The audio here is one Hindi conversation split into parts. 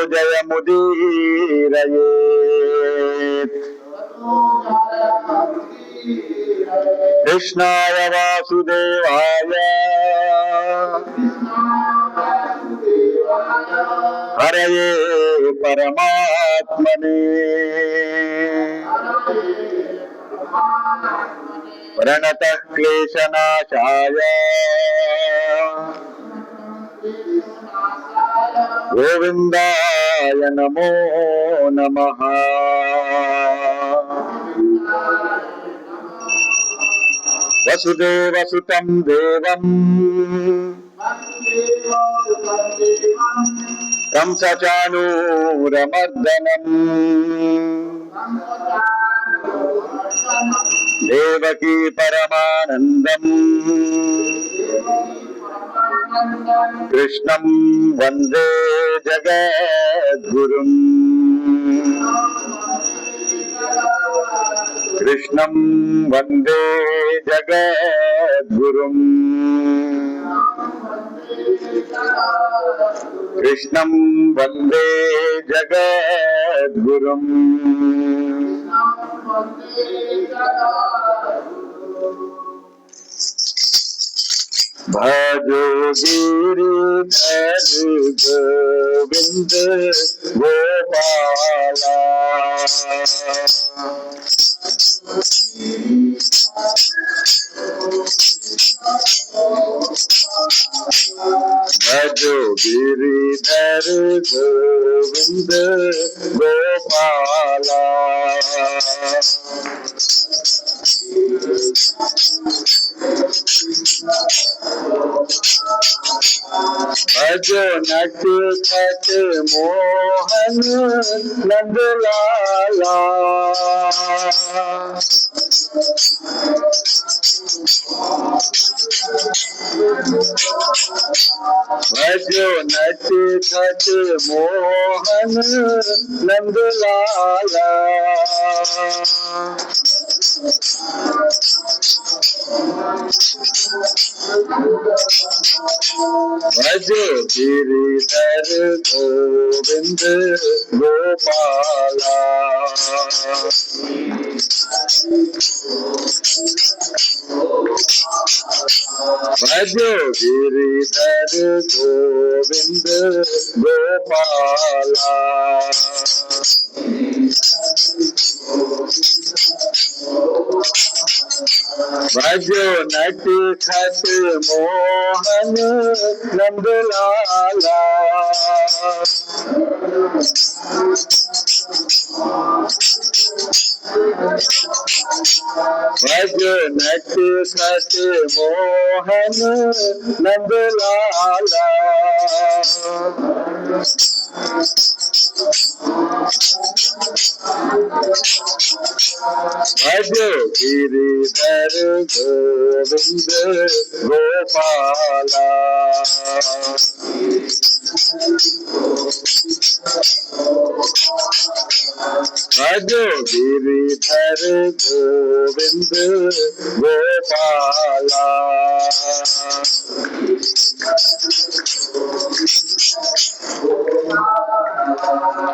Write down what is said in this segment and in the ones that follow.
जय मुदीरयेत्। कृष्णाय वासुदेवाय हरये परमात्मने प्रणतः क्लेशनाशाय गोविन्दाय नमो नमः। वसुदेवसुतं देवं कंसचाणूरमर्दनम् देवकी परमानन्दम् कृष्णं वन्दे जगद्गुरुम्। कृष्णं वन्दे जगद्गुरुम्। कृष्णं वन्दे जगद्गुरुम्। भजो गिरिधर गोविंद गोपाला भजो गिरिधर गोविंद गोपाला भजो नट खट मोहन नंद लाला भजो नट खट मोहन नंद लाला भजो गिरिधर गोविंद गोपाला भजो गिरिधर गोविंद गोपाला भजो नट खट मोहन नंद लाला भजो नट खट मोहन नंद लाला भजो गिरिधर गोविंद गोपाला भजो गिरिधर गोविंद गोपाला।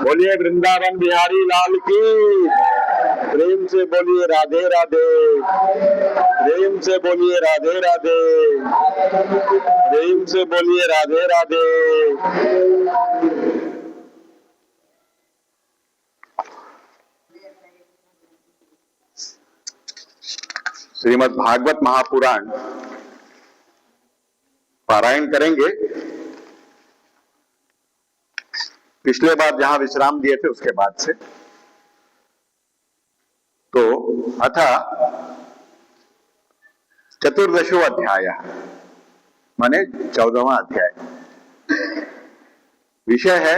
बोलिए वृंदावन बिहारी लाल की। प्रेम से बोलिए राधे राधे। प्रेम से बोलिए राधे राधे। प्रेम से बोलिए राधे राधे। श्रीमद् भागवत महापुराण पारायण करेंगे। पिछले बार जहां विश्राम दिए थे उसके बाद से तो अथ चतुर्दशो अध्याय माने 14वां अध्याय। विषय है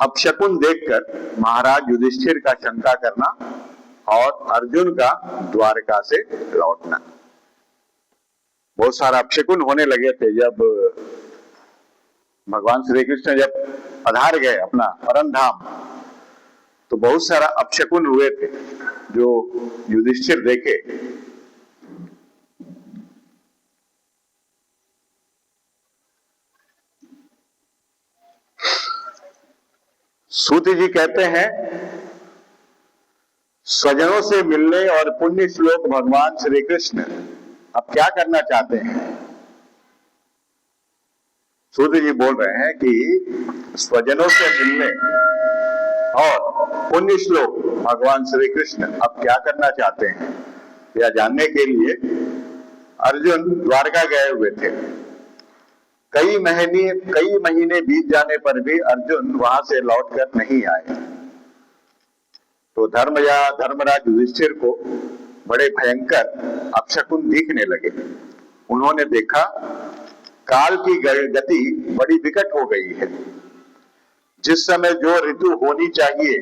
अपशकुन देखकर महाराज युधिष्ठिर का शंका करना और अर्जुन का द्वारका से लौटना। बहुत सारा अपशकुन होने लगे थे जब भगवान श्री कृष्ण जब पधार गए अपना परम धाम, तो बहुत सारा अपशकुन हुए थे जो युधिष्ठिर देखे। सूत जी कहते हैं, स्वजनों से मिलने और पुण्य श्लोक भगवान श्री कृष्ण अब क्या करना चाहते हैं। सूत जी बोल रहे हैं कि स्वजनों से मिलने और पुण्य श्लोक भगवान श्री कृष्ण अब क्या करना चाहते हैं, यह जानने के लिए अर्जुन द्वारका गए हुए थे। कई महीने बीत जाने पर भी अर्जुन वहां से लौटकर नहीं आए। तो धर्मराज युधिष्ठिर को बड़े भयंकर अपशकुन दिखने लगे। उन्होंने देखा काल की गति बड़ी विकट हो गई है। जिस समय जो ऋतु होनी चाहिए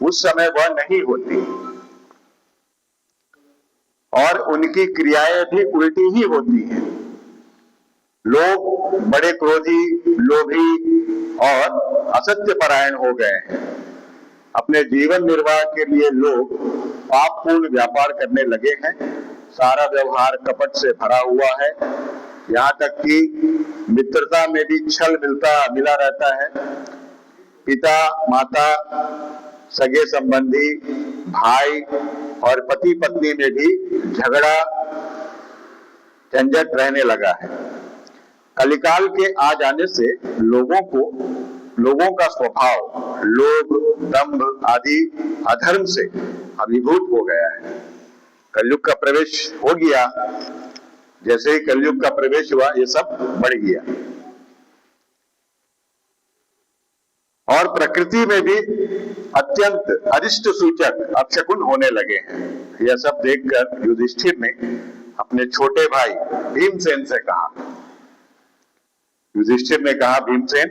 उस समय वह नहीं होती और उनकी क्रियाएं भी उल्टी ही होती हैं। लोग बड़े क्रोधी, लोभी और असत्य परायण हो गए हैं। अपने जीवन निर्वाह के लिए लोग पापपूर्ण व्यापार करने लगे हैं। सारा व्यवहार कपट से भरा हुआ है। यहाँ तक कि मित्रता में भी छल मिला रहता है। पिता, माता, सगे संबंधी, भाई और पति पत्नी में भी झगड़ा झंझट रहने लगा है। कलिकाल के आ जाने से लोगों का स्वभाव लोभ, दंभ आदि अधर्म से अभिभूत हो गया है। कलयुग का प्रवेश हो गया। जैसे ही कलयुग का प्रवेश हुआ ये सब बढ़ गया और प्रकृति में भी अत्यंत अरिष्ट सूचक अपशकुन होने लगे हैं। यह सब देखकर युधिष्ठिर ने अपने छोटे भाई भीमसेन से कहा। युधिष्ठिर ने कहा, भीमसेन,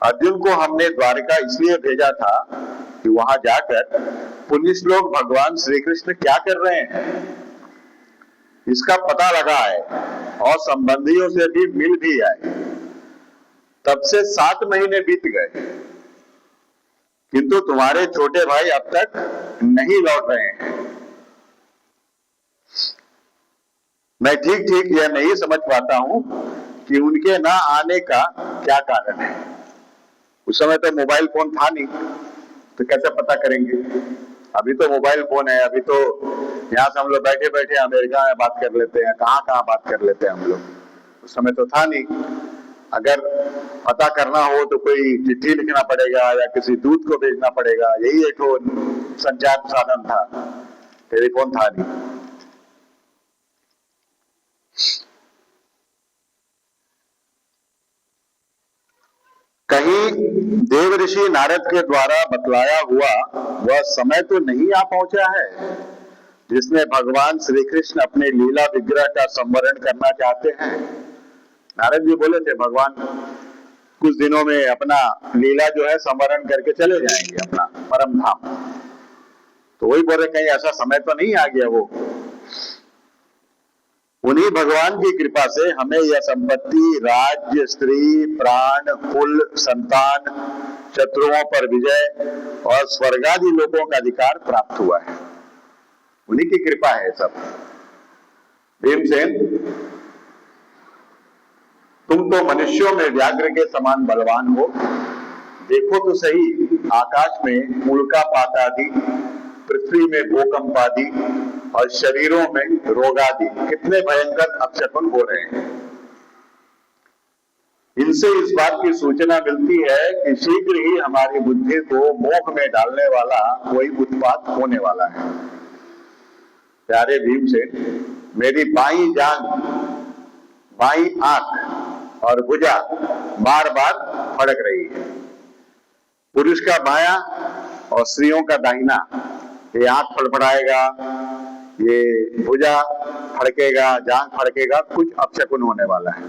अर्जुन को हमने द्वारका इसलिए भेजा था कि वहां जाकर पुण्य श्लोक भगवान श्री कृष्ण क्या कर रहे हैं इसका पता लगाए और संबंधियों से भी मिल भी आए। तब से 7 महीने बीत गए किंतु तुम्हारे छोटे भाई अब तक नहीं लौट रहे हैं। मैं ठीक यह नहीं समझ पाता हूं कि उनके ना आने का क्या कारण है। उस समय तो मोबाइल फोन था नहीं, तो कैसे पता करेंगे। अभी तो मोबाइल फोन है। अभी तो यहाँ से हम लोग बैठे बैठे अमेरिका में बात कर लेते हैं, कहाँ बात कर लेते हैं हम लोग। उस समय तो था नहीं। अगर पता करना हो तो कोई चिट्ठी लिखना पड़ेगा या किसी दूत को भेजना पड़ेगा। यही एक संचार साधन था, टेलीफोन था नहीं। कहीं देव ऋषि नारद के द्वारा बतलाया हुआ वह समय तो नहीं आ पहुंचा है जिसमें भगवान श्री कृष्ण अपने लीला विग्रह का संवरण करना चाहते हैं। नारद जी बोले थे भगवान कुछ दिनों में अपना लीला जो है संवरण करके चले जाएंगे अपना परम धाम। तो वही बोले कहीं ऐसा समय तो नहीं आ गया। वो उन्हीं भगवान की कृपा से हमें यह संपत्ति, राज्य, स्त्री, प्राण, कुल, संतान, शत्रुओं पर विजय और स्वर्गादि लोकों का अधिकार प्राप्त हुआ है। उन्हीं की कृपा है सब। भीमसेन, तुम तो मनुष्यों में व्याघ्र के समान बलवान हो। देखो तो सही, आकाश में उल्कापात आदि, पृथ्वी में भूकंप आदि और शरीरों में रोग आदि कितने भयंकर अपशकुन हो रहे हैं। इनसे इस बात की सूचना मिलती है कि शीघ्र ही हमारी बुद्धि को मोह में डालने वाला कोई उत्पात होने वाला है। प्यारे भीमसेन, मेरी बाईं जांघ, बाईं आंख और भुजा बार बार फड़क रही है। पुरुष का बायां और स्त्रियों का दाहिना, ये आंख फड़फड़ाएगा, ये भुजा फड़केगा, जांघ फड़केगा, कुछ अपशकुन होने वाला है।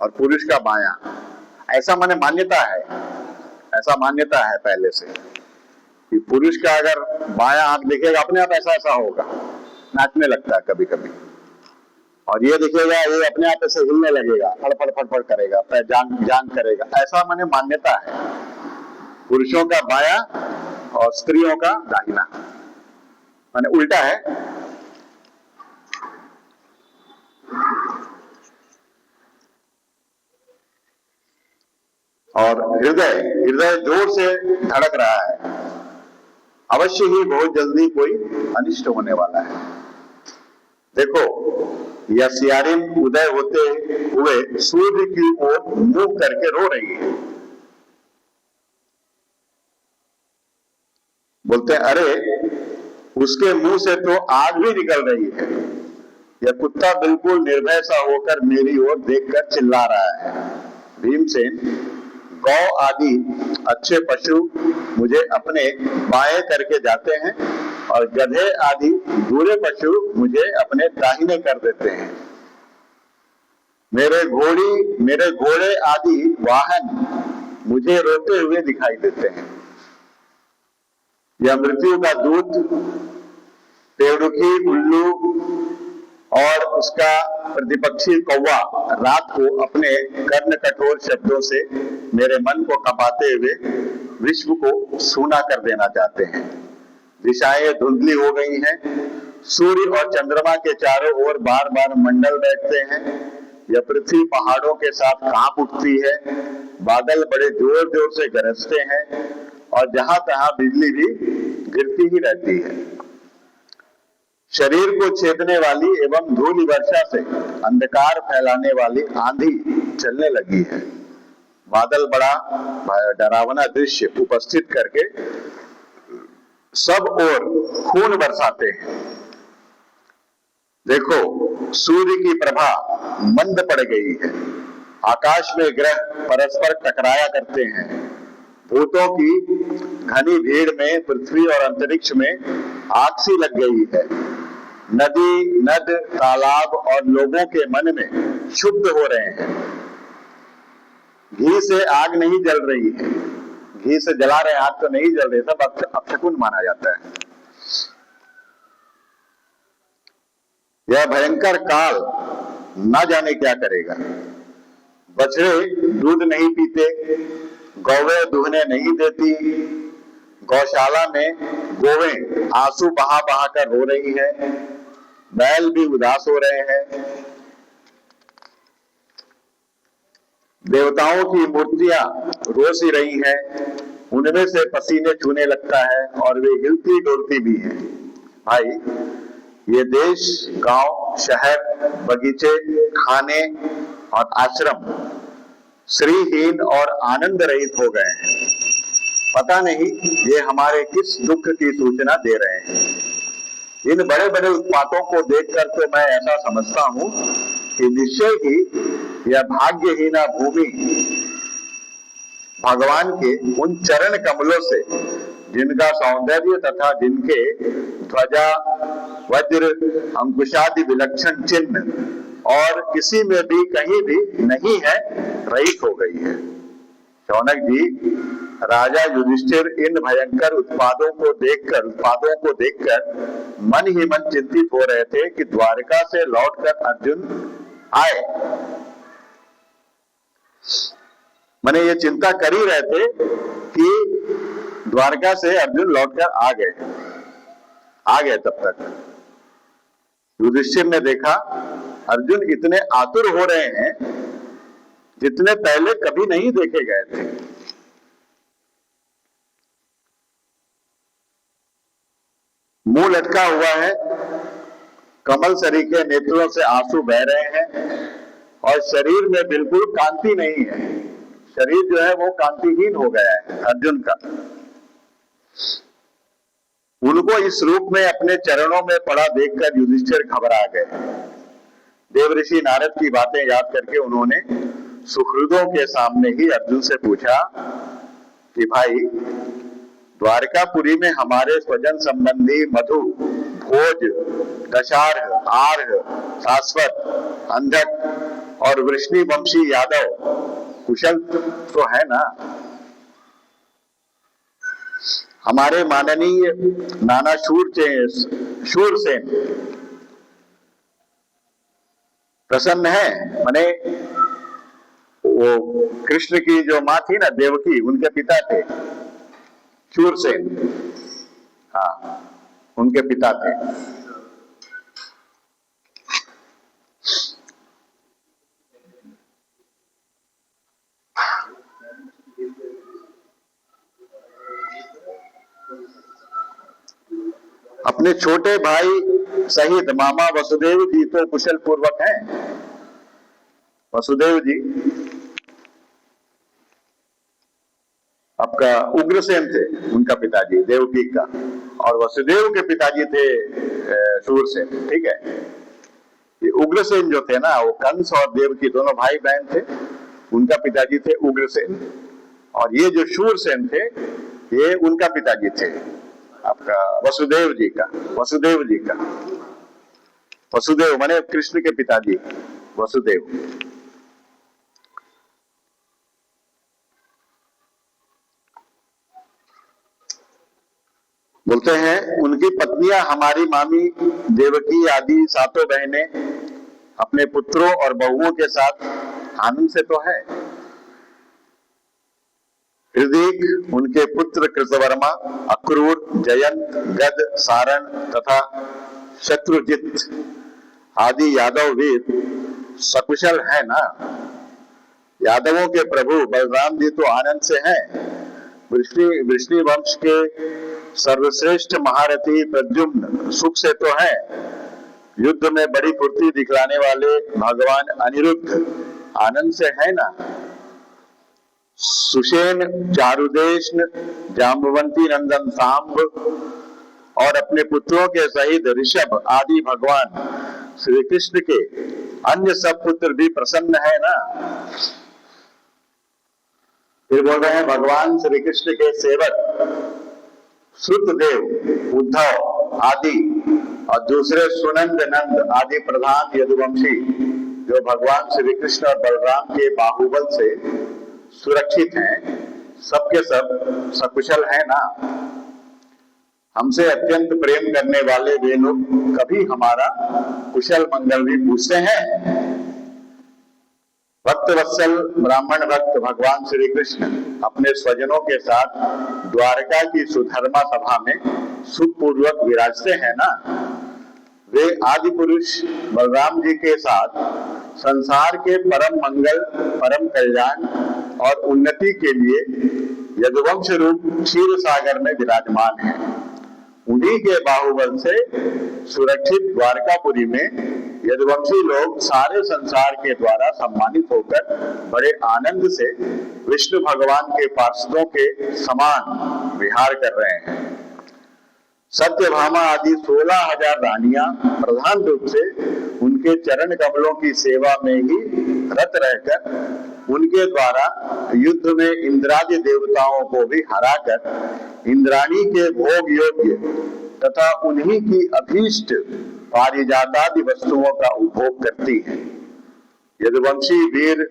और पुरुष का बायां, ऐसा माने मान्यता है, ऐसा मान्यता है पहले से कि पुरुष का अगर बायां आंख दिखेगा अपने आप ऐसा होगा, नाचने लगता है कभी कभी। और ये दिखेगा, ये अपने आप ऐसे हिलने लगेगा, फड़फड़ करेगा, पैर जांग करेगा, ऐसा माने मान्यता है। पुरुषों का बायां और स्त्रियों का दाहिना, माने उल्टा है। और हृदय हृदय जोर से धड़क रहा है, अवश्य ही बहुत जल्दी कोई अनिष्ट होने वाला है। देखो, यह सियारिन उदय होते हुए सूर्य की ओर मुंह करके रो रही है। बोलते हैं, अरे उसके मुंह से तो आग भी निकल रही है। यह कुत्ता बिल्कुल निर्भय सा होकर मेरी ओर देखकर चिल्ला रहा है। भीमसेन, गौ आदि अच्छे पशु मुझे अपने बाएं करके जाते हैं और गधे आदि बुरे पशु मुझे अपने दाहिने कर देते हैं। मेरे घोड़े आदि वाहन मुझे रोते हुए दिखाई देते हैं। यह मृत्यु का दूत पेड़ुकी, उल्लू और उसका प्रतिपक्षी कौवा रात को अपने कर्ण कठोर शब्दों से मेरे मन को कपाते हुए विश्व को सूना कर देना चाहते हैं। दिशाएं धुंधली हो गई हैं। सूर्य और चंद्रमा के चारों ओर बार बार मंडल बैठते हैं। यह पृथ्वी पहाड़ों के साथ कांप उठती है। बादल बड़े जोर जोर से गरजते हैं और जहां तहां बिजली भी गिरती ही रहती है। शरीर को छेदने वाली एवं धूलि वर्षा से अंधकार फैलाने वाली आंधी चलने लगी है। बादल बड़ा डरावना दृश्य उपस्थित करके सब ओर खून बरसाते हैं। देखो, सूर्य की प्रभा मंद पड़ गई है। आकाश में ग्रह परस्पर टकराया करते हैं। भूतों की घनी भीड़ में पृथ्वी और अंतरिक्ष में आग सी लग गई है। नदी, नद, तालाब और लोगों के मन में क्षुब्ध हो रहे हैं। घी से आग नहीं जल रही है। घी से जला रहे आग तो नहीं जल रही, सब अपशकुन माना जाता है। यह भयंकर काल न जाने क्या करेगा। बछड़े दूध नहीं पीते, गौवें दूहने नहीं देती, गौशाला में गोवें आंसू बहा बहा कर रो रही है, बैल भी उदास हो रहे हैं। देवताओं की मूर्तियां रोस ही रही हैं, उनमें से पसीने छूने लगता है और वे हिलती डोलती भी हैं। भाई, ये देश, गांव, शहर, बगीचे, खाने और आश्रम श्रीहीन और आनंद रहित हो गए हैं। पता नहीं ये हमारे किस दुख की सूचना दे रहे हैं। इन बड़े बड़े उत्पातों को देखकर तो मैं ऐसा समझता हूं कि निश्चय ही यह भाग्यहीना भूमि भगवान के उन चरण कमलों से, जिनका सौंदर्य तथा जिनके ध्वजा, वज्र, अंकुशादि विलक्षण चिन्ह और किसी में भी कहीं भी नहीं है, रहित हो गई है। शौनक जी, राजा युधिष्ठिर इन भयंकर उत्पादों को देखकर मन ही मन चिंतित हो रहे थे कि द्वारका से लौटकर अर्जुन आए। मैंने ये चिंता कर ही रहे थे कि द्वारका से अर्जुन लौटकर आ गए। तब तक युधिष्ठिर ने देखा अर्जुन इतने आतुर हो रहे हैं जितने पहले कभी नहीं देखे गए थे। मुंह लटका हुआ है, कमल सरीखे नेत्रों से आंसू बह रहे हैं और शरीर में बिल्कुल कांति नहीं है। शरीर जो है वो कांतिहीन हो गया है अर्जुन का। उनको इस रूप में अपने चरणों में पड़ा देखकर युधिष्ठिर घबरा गए। देवऋषि नारद की बातें याद करके उन्होंने सुहृदों के सामने ही अर्जुन से पूछा कि भाई, द्वारकापुरी में हमारे स्वजन संबंधी मधु, भोज, दशार्ह, आर्ह, शाश्वत, अंधक और वृष्णि वंशी यादव कुशल तो है ना? हमारे माननीय नाना शूरसेन प्रसन्न है? माने वो कृष्ण की जो माँ थी ना, देवकी, उनके पिता थे शूरसेन। हाँ, उनके पिता थे। अपने छोटे भाई सहित मामा वसुदेव जी तो कुशल पूर्वक हैं। वसुदेव जी आपका उग्रसेन थे, उनका पिताजी देवकी का, और वसुदेव के पिताजी थे शूरसेन। ठीक है, ये उग्रसेन जो थे ना, वो कंस और देवकी दोनों भाई बहन थे, उनका पिताजी थे उग्रसेन। और ये जो शूरसेन थे, ये उनका पिताजी थे आपका वसुदेव जी का। वसुदेव माने कृष्ण के पिताजी वसुदेव। बोलते हैं उनकी पत्नियां हमारी मामी देवकी आदि सातों बहनें अपने पुत्रों और बहुओं के साथ आनंद से तो है। हृदीक उनके पुत्र कृतवर्मा, अक्रूर, जयंत, गद, सारण तथा शत्रुजित आदि यादव वीर सकुशल है ना। यादवों के प्रभु बलराम जी तो आनंद से हैं। वृष्णि वंश के सर्वश्रेष्ठ महारथी प्रद्युम्न सुख से तो है। युद्ध में बड़ी फुर्ती दिखलाने वाले भगवान अनिरुद्ध आनंद से है ना। सुषेण, चारुदेशन, जाम्बवंती नंदन सांब और अपने पुत्रों के सहित ऋषभ आदि भगवान श्री कृष्ण के अन्य सब पुत्र भी प्रसन्न है ना। फिर बोल रहे हैं भगवान श्री कृष्ण के सेवक श्रुतदेव, उद्धव आदि और दूसरे सुनंद, नंद आदि प्रधान यदुवंशी जो भगवान श्री कृष्ण और बलराम के बाहुबल से सुरक्षित हैं, सबके सब सकुशल है ना। हमसे अत्यंत प्रेम करने वाले वे लोग कभी हमारा कुशल मंगल भी पूछते हैं। भक्त वत्सल ब्राह्मण भक्त भगवान श्री कृष्ण अपने स्वजनों के साथ द्वारका की सुधर्मा सभा में सुखपूर्वक विराजते हैं ना। वे आदि पुरुष बलराम जी के साथ संसार के परम मंगल, परम कल्याण और उन्नति के लिए यदुवंश रूप क्षीर सागर में विराजमान हैं। उन्हीं के बाहुबल से सुरक्षित द्वारकापुरी में यदुवंशी लोग सारे संसार के द्वारा सम्मानित होकर बड़े आनंद से विष्णु भगवान के पार्षदों के समान विहार कर रहे हैं। सत्यभामा आदि 16,000 रानियां प्रधान रूप से उनके चरण कमलों की सेवा में ही रत रहकर उनके द्वारा युद्ध में इंद्रादि देवताओं को भी हराकर इंद्राणी के भोग योग्य तथा उन्हीं की अभीष्ट पारिजातादि वस्तुओं का उपभोग करती हैं। यदुवंशी वीर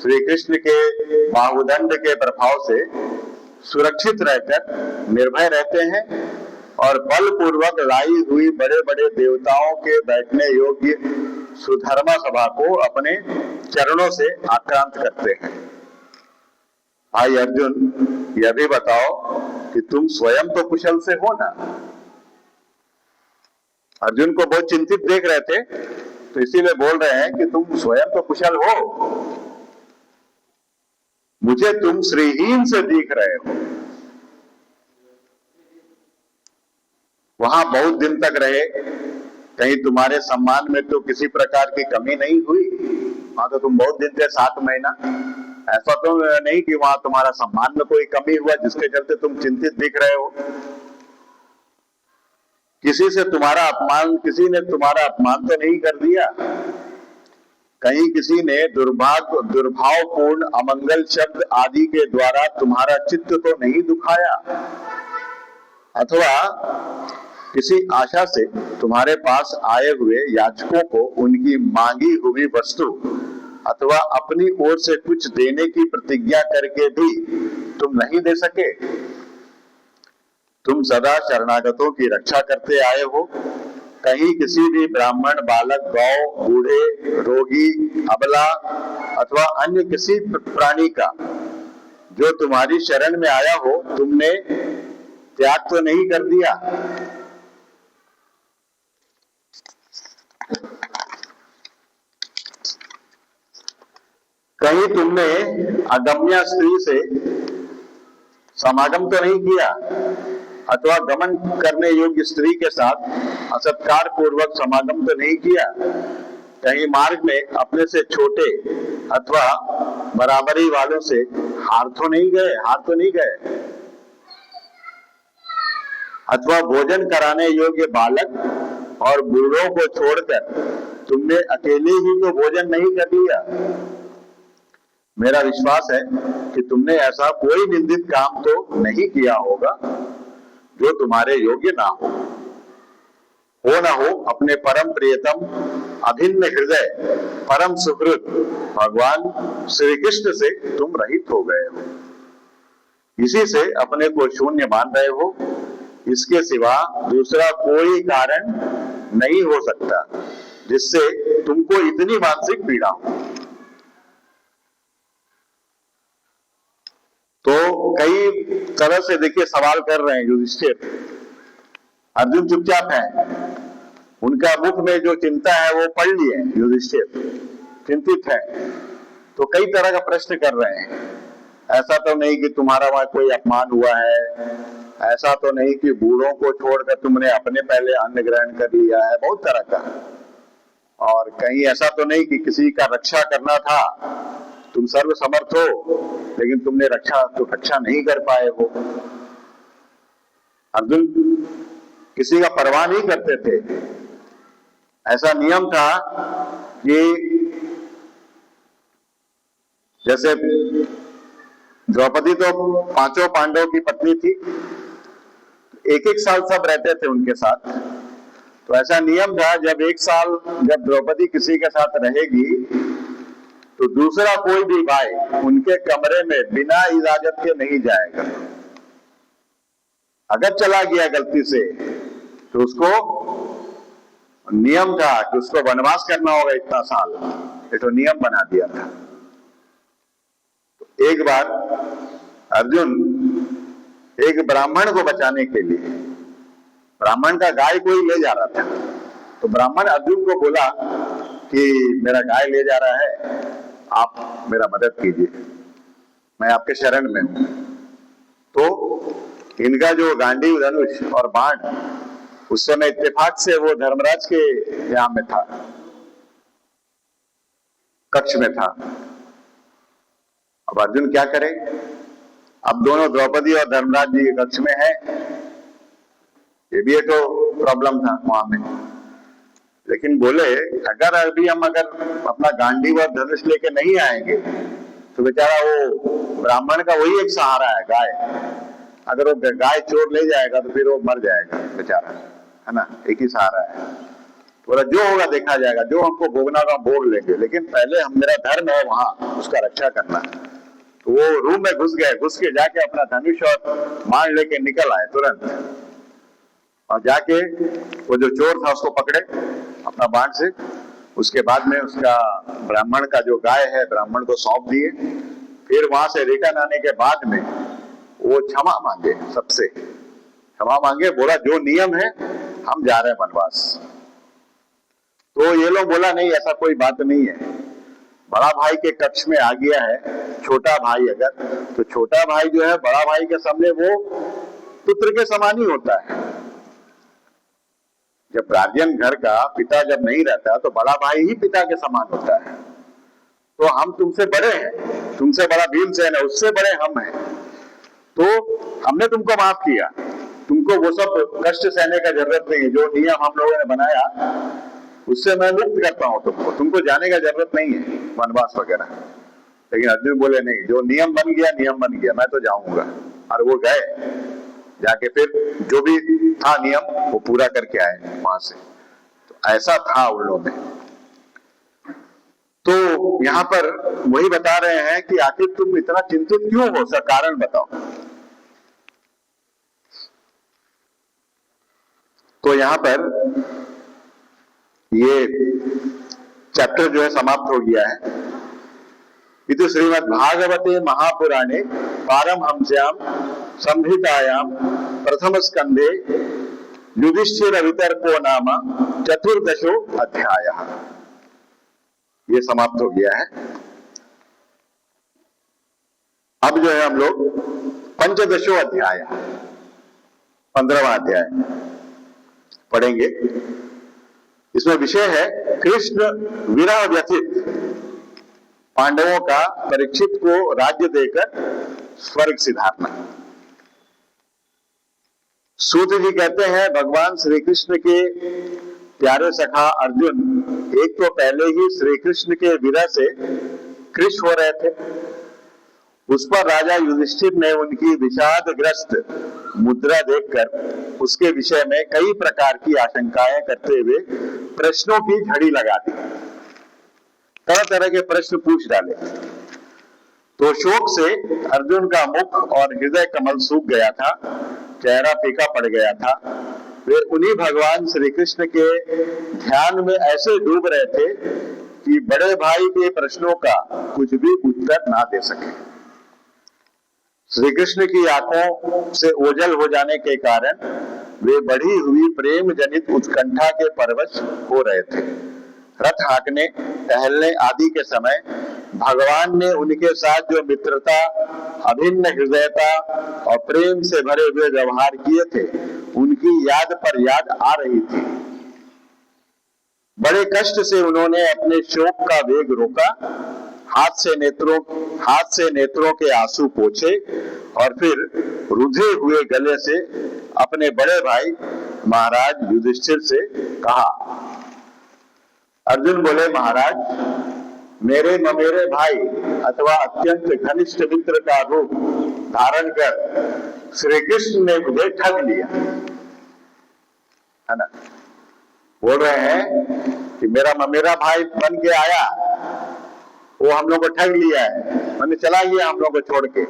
श्री कृष्ण के बाहुदंड के प्रभाव से सुरक्षित रहकर निर्भय रहते हैं और बलपूर्वक लाई हुई बड़े बड़े देवताओं के बैठने योग्य सुधर्मा सभा को अपने चरणों से आक्रांत करते हैं। भाई अर्जुन, यह भी बताओ कि तुम स्वयं तो कुशल से हो ना। अर्जुन को बहुत चिंतित देख रहे थे, तो इसीलिए बोल रहे हैं कि तुम स्वयं तो कुशल हो, मुझे तुम श्रीहीन से दिख रहे हो। वहां बहुत दिन तक रहे, कहीं तुम्हारे सम्मान में तो किसी प्रकार की कमी नहीं हुई। वहां तो तुम बहुत दिन थे, 7 महीना। ऐसा तो नहीं कि वहां तुम्हारा सम्मान में कोई कमी हुआ जिसके चलते तुम चिंतित दिख रहे हो। किसी ने तुम्हारा अपमान तो नहीं कर दिया। कहीं किसी ने दुर्भावपूर्ण अमंगल शब्द आदि के द्वारा तुम्हारा चित्त तो नहीं दुखाया, अथवा किसी आशा से तुम्हारे पास आए हुए याचकों को उनकी मांगी हुई वस्तु अथवा अपनी ओर से कुछ देने की प्रतिज्ञा करके भी तुम नहीं दे सके। तुम सदा शरणागतों की रक्षा करते आए हो। कहीं किसी भी ब्राह्मण, बालक, गौ, बूढ़े, रोगी, अबला अथवा अन्य किसी प्राणी का जो तुम्हारी शरण में आया हो, तुमने त्याग तो नहीं कर दिया। कहीं तुमने अगम्या स्त्री से समागम तो नहीं किया। अथवा गमन करने योग्य स्त्री के साथ असत्कार पूर्वक समागम तो नहीं किया, कहीं मार्ग में अपने से छोटे अथवा बराबरी वालों से हार तो नहीं गए, अथवा भोजन कराने योग्य बालक और बूढ़ों को छोड़कर तुमने अकेले ही तो भोजन नहीं कर लिया। मेरा विश्वास है कि तुमने ऐसा कोई निंदित काम तो नहीं किया होगा जो तुम्हारे योग्य ना हो ना हो अपने परम प्रियतम अभिन्न हृदय परम सुहृद भगवान श्री कृष्ण से तुम रहित हो गए हो। इसी से अपने को शून्य मान रहे हो, इसके सिवा दूसरा कोई कारण नहीं हो सकता जिससे तुमको इतनी मानसिक पीड़ा हो। तो कई तरह से देखिए सवाल कर रहे हैं युधिष्ठिर। अर्जुन चुपचाप है, उनका मुख में जो चिंता है वो पढ़ लिए युधिष्ठिर, चिंतित है। तो कई तरह का प्रश्न कर रहे हैं। ऐसा तो नहीं कि तुम्हारा वहां कोई अपमान हुआ है, ऐसा तो नहीं कि बूढ़ों को छोड़कर तुमने अपने पहले अन्न ग्रहण कर लिया है, बहुत तरह का। और कहीं ऐसा तो नहीं कि किसी का रक्षा करना था, तुम सर्व समर्थ हो लेकिन तुमने रक्षा नहीं कर पाए हो। अर्जुन किसी का परवाह नहीं करते थे। ऐसा नियम था कि जैसे द्रौपदी तो पांचों पांडवों की पत्नी थी, एक साल सब रहते थे उनके साथ। तो ऐसा नियम था जब एक साल जब द्रौपदी किसी के साथ रहेगी तो दूसरा कोई भी भाई उनके कमरे में बिना इजाजत के नहीं जाएगा। अगर चला गया गलती से तो उसको नियम था कि उसको वनवास करना होगा इतना साल, ये तो नियम बना दिया था। तो एक बार अर्जुन एक ब्राह्मण को बचाने के लिए, ब्राह्मण का गाय कोई ले जा रहा था, तो ब्राह्मण अर्जुन को बोला कि मेरा गाय ले जा रहा है, आप मेरा मदद कीजिए, मैं आपके शरण में हूं। तो इनका जो गांडीव धनुष और बाण उस समय इत्तेफाक से वो धर्मराज के यहां में था, कक्ष में था। अब अर्जुन क्या करे? अब दोनों द्रौपदी और धर्मराज जी कक्ष में है, ये भी एक तो प्रॉब्लम था वहां में। लेकिन बोले अगर अपना गांडीव और धनुष लेके नहीं आएंगे तो बेचारा वो ब्राह्मण का वही एक सहारा है, गाय। अगर वो गाय चोर ले जाएगा तो फिर वो मर जाएगा बेचारा, है ना, एक ही सहारा है। तो बोला जो होगा देखा जाएगा, जो हमको भोगना का भोग लेंगे, लेकिन पहले मेरा धर्म है वहां उसका रक्षा करना। तो वो रूम में घुस गए, घुस के जाके अपना धनुष और बाण लेके निकल आए तुरंत, और जाके वो जो चोर था उसको पकड़े अपना बाण से। उसके बाद में उसका ब्राह्मण का जो गाय है ब्राह्मण को सौंप दिए। फिर वहां से रिटर्न आने के बाद में वो क्षमा मांगे, सबसे क्षमा मांगे, बोला जो नियम है हम जा रहे हैं वनवास। तो ये लोग बोला नहीं ऐसा कोई बात नहीं है, बड़ा भाई के कक्ष में आ गया है छोटा भाई, अगर तो छोटा भाई जो है बड़ा भाई के सामने वो पुत्र के समान ही होता है। जब गार्जियन घर का पिता जब नहीं रहता तो बड़ा भाई ही पिता के समान होता है। तो हम तुमसे बड़े हैं, तुमसे बड़ा भीमसेन है, उससे बड़े हम हैं, तो हमने तुमको माफ किया, तुमको वो सब कष्ट सहने का जरूरत नहीं है। जो नियम हम लोगों ने बनाया उससे मैं मुक्त करता हूं तुमको जाने का जरूरत नहीं है वनवास वगैरह। लेकिन अर्जुन बोले नहीं, जो नियम बन गया मैं तो जाऊंगा। और वो गए, जाके फिर जो भी था नियम वो पूरा करके आए वहां से। तो ऐसा था उन लोगों में। तो यहाँ पर वही बता रहे हैं कि आखिर तुम इतना चिंतित क्यों हो, उसका कारण बताओ। तो यहाँ पर ये चैप्टर जो है समाप्त हो गया है। इति श्रीमद् भागवते महापुराणे पारमहंस्याम संहितायाम प्रथम स्कंधे युधिष्ठिर वितर्को नाम चतुर्दशो अध्यायः। ये समाप्त हो गया है। अब जो है हम लोग पंचदशो अध्याय, 15वां अध्याय पढ़ेंगे। इसमें विषय है कृष्ण विरह व्यथित पांडवों का परीक्षित को राज्य देकर स्वर्ग सिधारना। सूत जी कहते हैं भगवान श्री कृष्ण के प्यारे सखा अर्जुन एक तो पहले ही श्री कृष्ण के विरह से कृश हो रहे थे, उस पर राजा युधिष्ठिर ने उनकी विषादग्रस्त मुद्रा देखकर उसके विषय में कई प्रकार की आशंकाएं करते हुए प्रश्नों की झड़ी लगा दी, तरह तरह के प्रश्न पूछ डाले। तो शोक से अर्जुन का मुख और हृदय कमल सूख गया था, चेहरा फीका पड़ गया था। वे उन्हीं भगवान श्री कृष्ण के ध्यान में ऐसे डूब रहे थे कि बड़े भाई के प्रश्नों का कुछ भी उत्तर ना दे सके। श्री कृष्ण की आंखों से ओझल हो जाने के कारण वे बढ़ी हुई प्रेम जनित उत्कंठा के परवश हो रहे थे। रथ हाँकने, टहलने आदि के समय भगवान ने उनके साथ जो मित्रता, अभिन्न हृदयता और प्रेम से भरे हुए व्यवहार किए थे, उनकी याद पर याद आ रही थी। बड़े कष्ट से उन्होंने अपने शोक का वेग रोका, हाथ से नेत्रों के आंसू पोंछे और फिर रुधे हुए गले से अपने बड़े भाई महाराज युधिष्ठिर से कहा। अर्जुन बोले, महाराज, मेरे ममेरे भाई अथवा अत्यंत घनिष्ठ मित्र का रूप धारण कर श्री कृष्ण ने मुझे ठग लिया, है ना। बोल रहे हैं कि मेरा ममेरा भाई बन के आया, वो हम लोग को ठग लिया है, मैंने चला गया हम लोग को छोड़ के,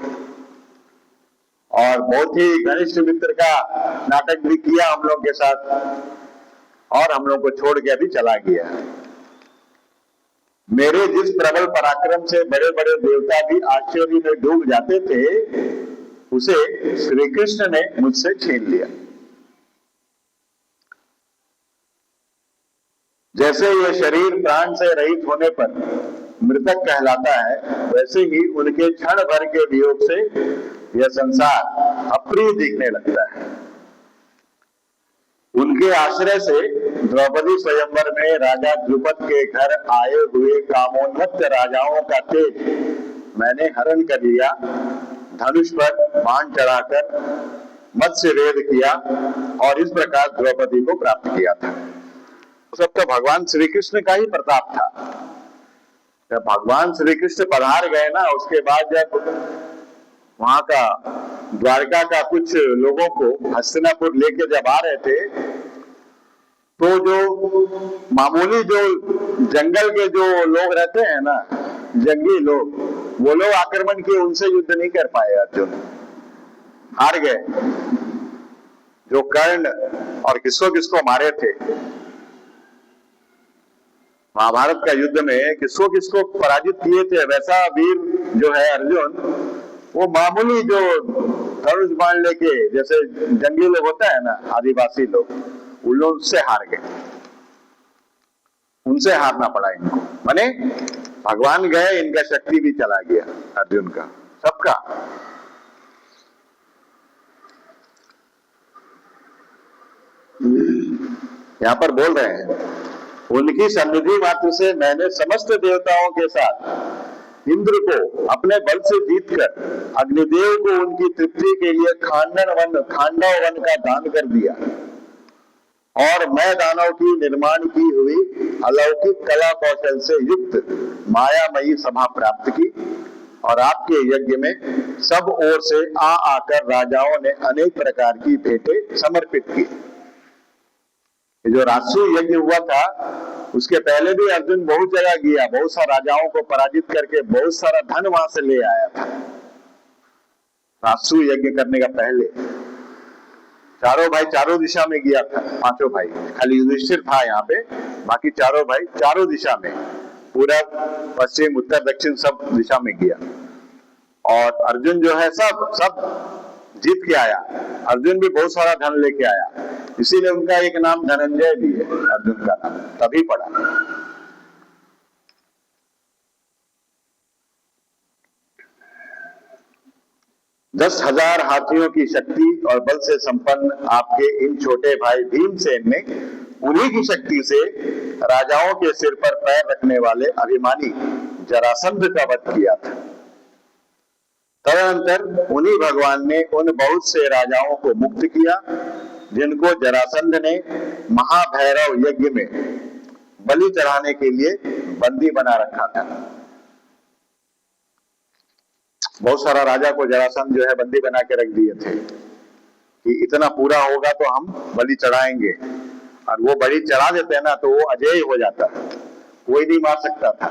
और बहुत ही घनिष्ठ मित्र का नाटक भी किया हम लोग के साथ, और हम लोग को छोड़ के अभी चला गया। मेरे जिस प्रबल पराक्रम से बड़े बड़े देवता भी आश्चर्य में डूब जाते थे, उसे श्री कृष्ण ने मुझसे छीन लिया। जैसे ये शरीर प्राण से रहित होने पर मृतक कहलाता है, वैसे ही उनके क्षण भर के वियोग से यह संसार अप्रिय दिखने लगता है। उनके आश्रय से द्रौपदी स्वयंवर में राजा द्रुपद के घर आए हुए कामोन्मत्त राजाओं का तेज मैंने हरण कर लिया, धनुष पर बाण चढ़ाकर मत्स्य वेद किया और इस प्रकार द्रौपदी को प्राप्त किया था। सब तो भगवान श्री कृष्ण का ही प्रताप था। जब भगवान श्री कृष्ण पधार गए ना, उसके बाद जब वहां का द्वारका का कुछ लोगों को हस्तिनापुर लेके जब आ रहे थे, तो जो मामूली जो जंगल के जो लोग रहते हैं ना, जंगली लोग, वो लोग आक्रमण किए, उनसे युद्ध नहीं कर पाए। अर्जुन हार गए। जो कर्ण और किसको किसको मारे थे महाभारत का युद्ध में, किसको किसको पराजित किए थे, वैसा वीर जो है अर्जुन, वो मामूली जो धनुष बाण लेके, जैसे जंगली लोग होता है ना, आदिवासी लोग, उन लोग से हार गए। उनसे हारना पड़ा इनको, माने भगवान गए, इनका शक्ति भी चला गया, अर्जुन का, सबका। यहां पर बोल रहे हैं, उनकी सन्निधि मात्र से मैंने समस्त देवताओं के साथ इंद्र को अपने बल से जीतकर अग्निदेव को उनकी तृप्ति के लिए खांडव वन का दान कर दिया, और मैं दानव की निर्माण की हुई अलौकिक कला कौशल से युक्त मायामयी सभा प्राप्त की, और आपके यज्ञ में सब ओर से आकर राजाओं ने अनेक प्रकार की भेंटें समर्पित की। जो राजसूय यज्ञ हुआ था, उसके पहले भी अर्जुन बहुत जगह गया, बहुत सारे राजाओं को पराजित करके बहुत सारा धन वहां से ले आया था। राजसूय यज्ञ करने का पहले चारों भाई चारों दिशा में गया था, पांचों भाई, खाली युधिष्ठिर था यहाँ पे, बाकी चारों भाई चारों दिशा में, पूरब पश्चिम उत्तर दक्षिण सब दिशा में गया। और अर्जुन जो है सब जीत के आया। अर्जुन भी बहुत सारा धन लेके आया, इसीलिए उनका एक नाम धनंजय भी है, अर्जुन का नाम तभी पड़ा। 10,000 हाथियों की शक्ति और बल से संपन्न आपके इन छोटे भाई भीमसेन ने उन्हीं की शक्ति से राजाओं के सिर पर पैर रखने वाले अभिमानी जरासंध का वध किया था। तदनंतर उन्हीं भगवान ने उन बहुत से राजाओं को मुक्त किया जिनको जरासंध ने महाभैरव यज्ञ में बलि चढ़ाने के लिए बंदी बना रखा था। बहुत सारा राजा को जरासंध जो है बंदी बना के रख दिए थे कि इतना पूरा होगा तो हम बलि चढ़ाएंगे, और वो बलि चढ़ा देते हैं ना तो वो अजेय हो जाता है, कोई नहीं मार सकता था।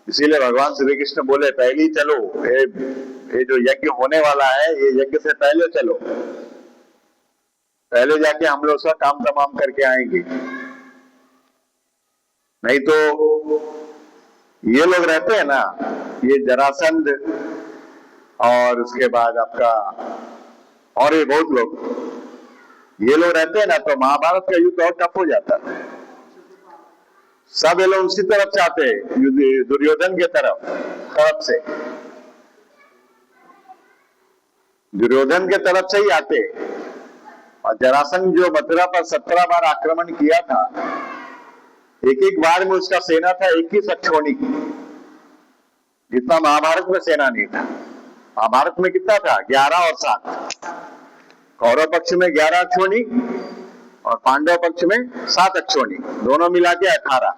इसीलिए भगवान श्री कृष्ण बोले पहले चलो, ये जो यज्ञ होने वाला है ये यज्ञ से पहले चलो, पहले जाके हम लोग उसका काम तमाम करके आएंगे, नहीं तो ये लोग रहते हैं ना, ये जरासंध और उसके बाद आपका और ये बहुत लोग, ये लोग रहते हैं ना तो महाभारत का युद्ध और टफ हो जाता है। सब ये लोग उसी तरफ से आते हैं, दुर्योधन के तरफ से, दुर्योधन के तरफ से ही आते। और जरासंध जो मथुरा पर 17 बार आक्रमण किया था, एक एक बार में उसका सेना था 21 अक्षौणी की, जितना महाभारत में सेना नहीं था। महाभारत में कितना था? 11 और 7। कौरव पक्ष में 11 अक्षौणी और पांडव पक्ष में 7 अक्षौणी, दोनों मिला के 18।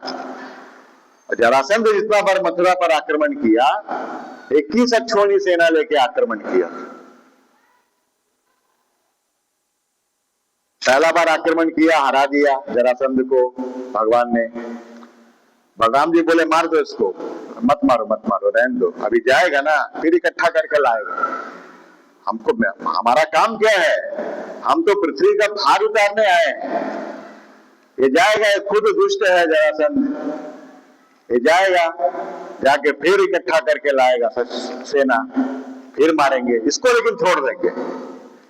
और जरासंध जितना बार मथुरा पर आक्रमण किया, 21 अक्षौणी सेना लेके आक्रमण किया। पहला बार आक्रमण किया, हरा दिया जरासंध को भगवान ने। बलराम जी बोले मार दो इसको, मत मारो मत मारो, रहने दो, अभी जाएगा ना फिर इकट्ठा करके लाएगा। हमको, हमारा काम क्या है? हम तो पृथ्वी का भार उतारने आए हैं। ये जाएगा, ये खुद दुष्ट है जरासंध, ये जाएगा जाके फिर इकट्ठा करके लाएगा सेना, फिर मारेंगे इसको, लेकिन छोड़ देंगे,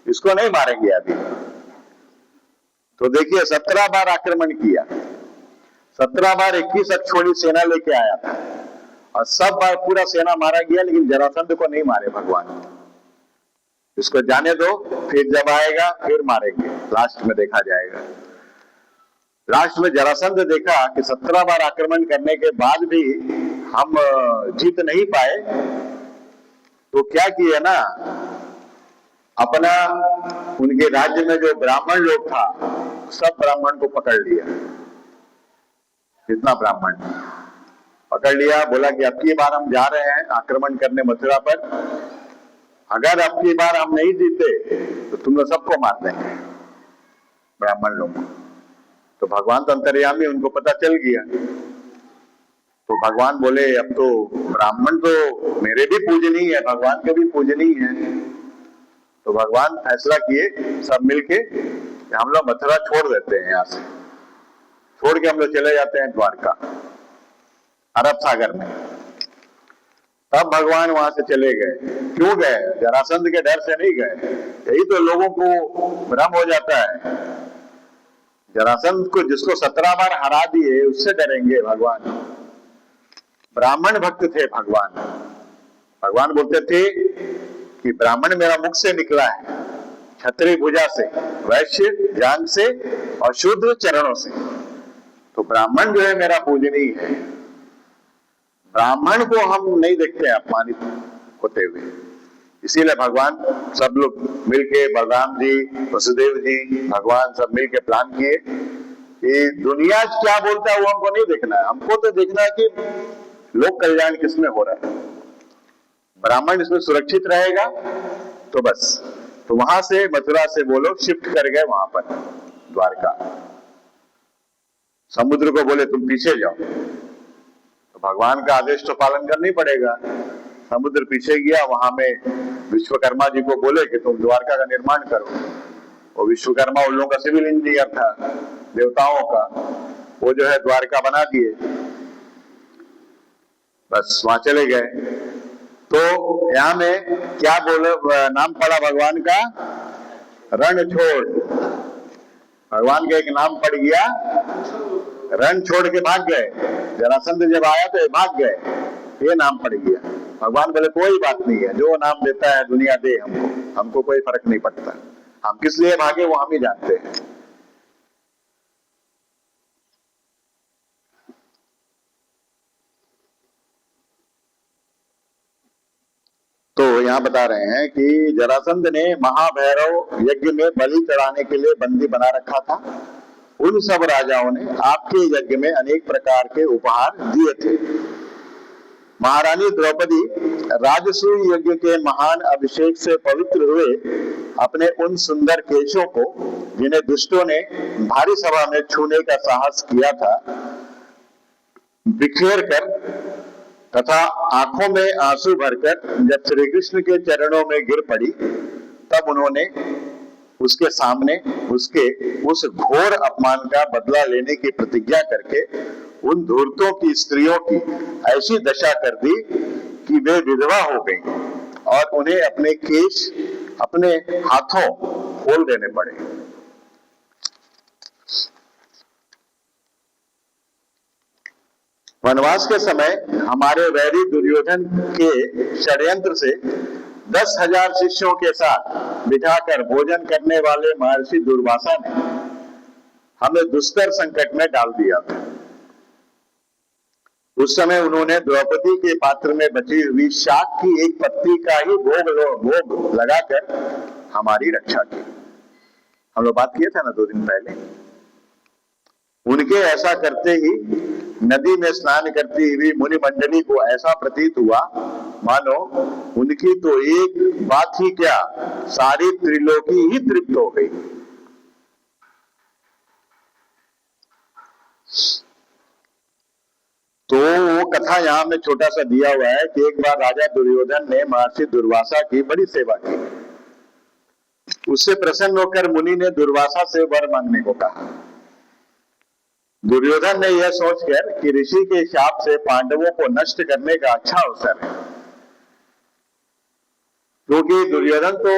इसको नहीं मारेंगे अभी। तो देखिए 17 बार आक्रमण किया, 17 बार 21 अक्षौणी सेना लेके आया था, और सब बार पूरा सेना मारा गया, लेकिन जरासंध को नहीं मारे भगवान। इसको जाने दो, फिर जब आएगा फिर मारेंगे, लास्ट में देखा जाएगा। लास्ट में जरासंध देखा कि 17 बार आक्रमण करने के बाद भी हम जीत नहीं पाए, तो क्या किया ना, अपना उनके राज्य में जो ब्राह्मण लोग था, सब ब्राह्मण को पकड़ लिया, जितना ब्राह्मण पकड़ लिया। बोला कि अब की बार हम जा रहे हैं आक्रमण करने मथुरा पर, अगर अब की बार हम नहीं जीते तो तुम लोग सबको मार देंगे, ब्राह्मण लोग। तो भगवान तो अंतर्यामी, उनको पता चल गया। तो भगवान बोले अब तो ब्राह्मण तो मेरे भी पूजनीय है, भगवान के भी पूजनीय है। तो भगवान फैसला किए सब मिलके हम लोग मथुरा छोड़ देते हैं, यहाँ से छोड़ के हम लोग चले जाते हैं द्वारका, अरब सागर में। तब भगवान वहां से चले गए। क्यों गए? जरासंध के डर से नहीं गए। यही तो लोगों को भ्रम हो जाता है, जरासंध को जिसको 17 बार हरा दिए उससे डरेंगे भगवान। ब्राह्मण भक्त थे भगवान। भगवान बोलते थे कि ब्राह्मण मेरा मुख से निकला है, क्षत्रिय भुजा से, वैश्य जांग से और शूद्र चरणों से। तो ब्राह्मण जो है मेरा पूजनीय है। ब्राह्मण को हम नहीं देखते अपमानित होते हुए। इसीलिए भगवान सब लोग मिलके, बलराम जी, वसुदेव जी, भगवान सब मिलके प्लान किए कि दुनिया क्या बोलता है वो हमको नहीं देखना है, हमको तो देखना है कि लोक कल्याण किसमें हो रहा है। ब्राह्मण इसमें सुरक्षित रहेगा तो बस। तो वहां से मथुरा से वो लोग शिफ्ट कर गए वहां पर द्वारका। समुद्र को बोले तुम पीछे जाओ, तो भगवान का आदेश तो पालन करना ही पड़ेगा। समुद्र पीछे गया, वहां में विश्वकर्मा जी को बोले कि तुम द्वारका का निर्माण करो। और विश्वकर्मा उन लोगों का सिविल इंजीनियर था, देवताओं का, वो जो है द्वारका बना दिए। बस वहां चले गए। तो यहाँ में क्या बोले, नाम पड़ा भगवान का, रणछोड़। भगवान का एक नाम पड़ गया, रण छोड़ के भाग गए। जरासंध जब आया तो भाग गए, ये नाम पड़ गया। भगवान बोले कोई बात नहीं है, जो नाम देता है दुनिया दे हमको। हमको कोई फर्क नहीं पड़ता, हम किस लिए भागे वो हम ही जानते हैं। तो यहाँ बता रहे हैं कि जरासंध ने महाभैरव यज्ञ में बलि चढ़ाने के लिए बंदी बना रखा था। उन सब राजाओं ने आपके यज्ञ में अनेक प्रकार के उपहार दिए थे। महारानी द्रौपदी राजसूय यज्ञ के महान अभिषेक से पवित्र हुए अपने उन सुंदर केशों को, जिन्हें दुष्टों ने भारी सभा में छूने का साहस किया था, बिखेर कर तथा आंखों में आंसू भरकर जब श्री कृष्ण के चरणों में गिर पड़ी, तब उन्होंने उसके सामने उसके उस घोर अपमान का बदला लेने की प्रतिज्ञा करके उन धूर्तों की स्त्रियों की ऐसी दशा कर दी कि वे विधवा हो गईं और उन्हें अपने केश अपने हाथों खोल देने पड़े। वनवास के समय हमारे वैरी दुर्योधन के षड्यंत्र से 10,000 शिष्यों के साथ बिठाकर भोजन करने वाले महर्षि दुर्वासा ने हमें दुस्तर संकट में डाल दिया था। उस समय उन्होंने द्रौपदी के पात्र में बची हुई शाक की एक पत्ती का ही भोग लगाकर हमारी रक्षा की। हम लोग बात किए थे ना 2 दिन पहले। उनके ऐसा करते ही नदी में स्नान करती हुई मुनि मंडली को ऐसा प्रतीत हुआ मानो उनकी तो एक बात ही क्या, सारी त्रिलोकी ही तृप्त हो गई। तो वो कथा यहां में छोटा सा दिया हुआ है कि एक बार राजा दुर्योधन ने महर्षि दुर्वासा की बड़ी सेवा की। उससे प्रसन्न होकर मुनि ने दुर्वासा से वर मांगने को कहा। दुर्योधन ने यह सोचकर कि ऋषि के शाप से पांडवों को नष्ट करने का अच्छा अवसर है, क्योंकि दुर्योधन तो